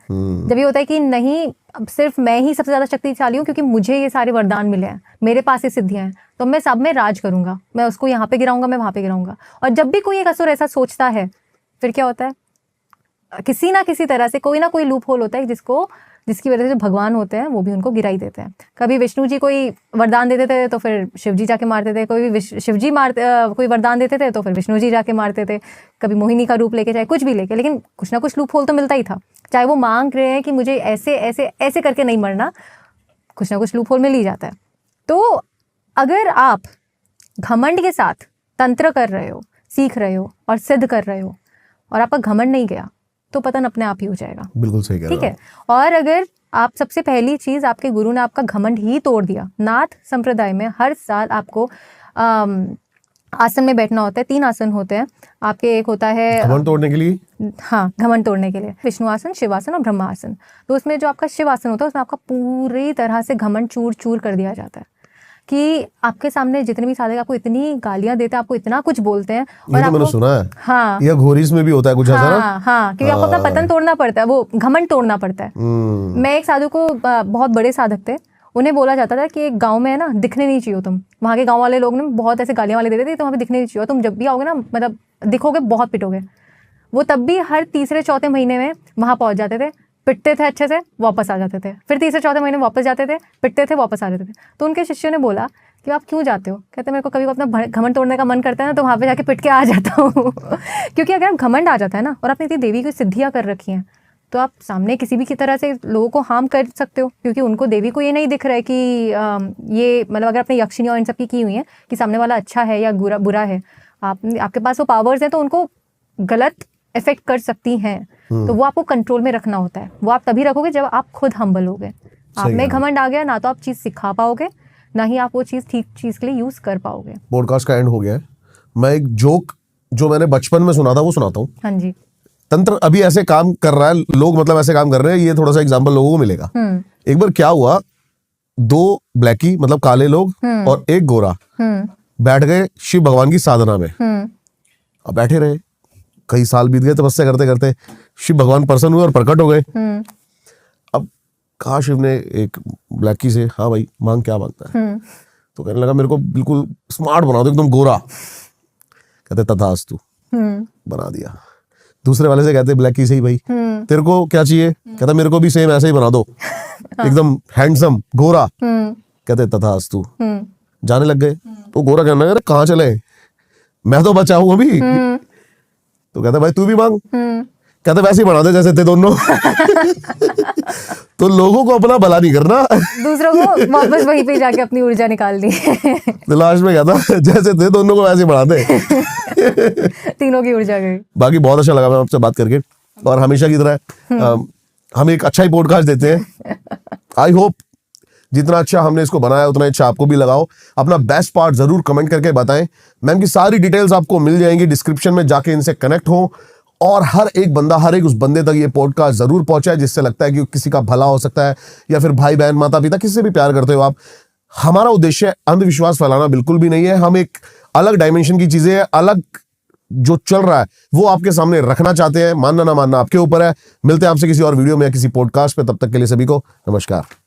जब ये होता है कि नहीं, अब सिर्फ मैं ही सबसे ज्यादा शक्तिशाली हूँ क्योंकि मुझे ये सारे वरदान मिले हैं, मेरे पास ये सिद्धियां हैं, तो मैं सब में राज करूंगा, मैं उसको यहाँ पे गिराऊंगा, मैं वहां पे गिराऊंगा। और जब भी कोई एक असुर ऐसा सोचता है फिर क्या होता है, किसी ना किसी तरह से कोई ना कोई लूप होल होता है जिसकी वजह से जो भगवान होते हैं वो भी उनको गिरा ही देते हैं। कभी विष्णु जी कोई वरदान देते थे तो फिर शिव जी जाके मारते थे, कोई वरदान देते थे तो फिर विष्णु जी जाके मारते थे, कभी मोहिनी का रूप लेके, चाहे कुछ भी लेके, लेकिन कुछ ना कुछ लूप होल तो मिलता ही था। चाहे वो मांग रहे हैं कि मुझे ऐसे ऐसे ऐसे करके नहीं मरना, कुछ ना कुछ लूप होल मिल ही जाता है। तो अगर आप घमंड के साथ तंत्र कर रहे हो, सीख रहे हो और सिद्ध कर रहे हो और आपका घमंड नहीं गया तो पतन अपने आप ही हो जाएगा। बिल्कुल सही कह रहे हो। ठीक है। और अगर आप, सबसे पहली चीज, आपके गुरु ने आपका घमंड ही तोड़ दिया। नाथ संप्रदाय में हर साल आपको आसन में बैठना होता है। 3 आसन होते हैं आपके। एक होता है घमंड तोड़ने के लिए, हाँ, घमंड तोड़ने के लिए विष्णु आसन, शिव आसन और ब्रह्मा आसन। तो उसमें जो आपका शिव आसन होता है उसमें आपका पूरी तरह से घमंड चूर चूर कर दिया जाता है कि आपके सामने जितने भी साले आपको इतनी गालियां देते हैं, आपको इतना कुछ बोलते हैं। और ये तो मैंने सुना है। हाँ, ये घोरीस में भी होता है कुछ ऐसा ना। हाँ, क्योंकि आपको अपना पतन तोड़ना पड़ता है, वो घमंड तोड़ना पड़ता है। मैं एक साधु को, बहुत बड़े साधक थे, उन्हें बोला जाता था कि एक गांव में है ना, दिखने नहीं चाहिए तुम। वहाँ के गांव वाले लोग ने बहुत ऐसे गालियां वाले देते थे, तो वहाँ पे दिखने नहीं चाहिए, तुम जब भी आओगे ना, मतलब दिखोगे बहुत पिटोगे। वो तब भी हर 3-4 महीने में वहाँ पहुँच जाते थे, पिटते थे अच्छे से, वापस आ जाते थे। फिर 3-4 महीने वापस जाते थे, पिटते थे, वापस आ जाते थे। तो उनके शिष्यों ने बोला कि आप क्यों जाते हो? कहते मेरे को कभी अपना घमंड तोड़ने का मन करता है ना, तो वहाँ पे जाके पिट के आ जाता हूँ। क्योंकि अगर आप घमंड आ जाता है ना और आपने इतनी देवी की सिद्धियाँ कर रखी हैं, तो आप सामने किसी भी की तरह से लोगों को हार्म कर सकते हो, क्योंकि उनको, देवी को ये नहीं दिख रहा है कि ये, मतलब अगर आपने यक्षिणी और इन सब की हुई है कि सामने वाला अच्छा है या बुरा है, आपके पास वो पावर्स हैं तो उनको गलत इफेक्ट कर सकती हैं। तो वो आपको कंट्रोल में रखना होता है। वो आप तभी रखोगे जब आप खुद हम्बल होगे। आप में घमंड आ गया ना, तो आप चीज़ सिखा पाओगे, ना ही आप वो चीज़ ठीक चीज़ के लिए यूज़ कर पाओगे। पॉडकास्ट का एंड हो गया है। मैं एक जोक जो मैंने बचपन में सुना था वो सुनाता हूँ। हाँ जी। तंत्र अभी ऐसे काम कर रहा है, लोग मतलब ऐसे काम कर रहे हैं, ये थोड़ा सा एग्जांपल लोगों को मिलेगा। एक बार क्या हुआ, 2 ब्लैकी मतलब काले लोग और एक गोरा बैठ गए शिव भगवान की साधना में। अब बैठे रहे, कई साल बीत गए तपस्या करते करते, शिव भगवान प्रसन्न हुए और प्रकट हो गए। अब कहा शिव ने एक ब्लैकी से, हाँ भाई मांग, क्या मांगता है? तो कहने लगा मेरे को बिल्कुल स्मार्ट बना दो, एकदम गोरा। कहते तथास्तु, बना दिया। दूसरे वाले से कहते ब्लैकी से ही, भाई तेरे को क्या चाहिए? कहता मेरे को भी सेम ऐसे ही बना दो, एकदम हैंडसम गोरा। कहते तथास्तु। जाने लग गए। तो गोरा कहने लगा कहाँ चले, मैं तो बचा हूं अभी। तो कहता भाई तू भी मांग। कहते वैसे ही बना दे जैसे थे दोनों। तो लोगों को अपना भला नहीं करना, दूसरों को वापस वहीं पे जाके अपनी ऊर्जा निकाल दी। तो लास्ट में कहता जैसे थे दोनों को वैसे ही बना दे। तीनों की ऊर्जा गई। बाकी बहुत अच्छा लगा मैं आपसे बात करके, और हमेशा की तरह हम एक अच्छा ही पॉडकास्ट देते हैं। आई होप जितना अच्छा हमने इसको बनाया उतना अच्छा आपको भी लगाओ। अपना बेस्ट पार्ट जरूर कमेंट करके बताएं। मैम की सारी डिटेल्स आपको मिल जाएंगी डिस्क्रिप्शन में, जाके इनसे कनेक्ट हो, और हर एक बंदा, हर एक उस बंदे तक ये पॉडकास्ट जरूर पहुंचाए जिससे लगता है कि किसी का भला हो सकता है, या फिर भाई बहन माता पिता किसी से भी प्यार करते हो आप। हमारा उद्देश्य अंधविश्वास फैलाना बिल्कुल भी नहीं है। हम एक अलग डायमेंशन की चीजें, अलग जो चल रहा है वो आपके सामने रखना चाहते हैं। मानना ना मानना आपके ऊपर है। मिलते हैं आपसे किसी और वीडियो में या किसी पॉडकास्ट पे, तब तक के लिए सभी को नमस्कार।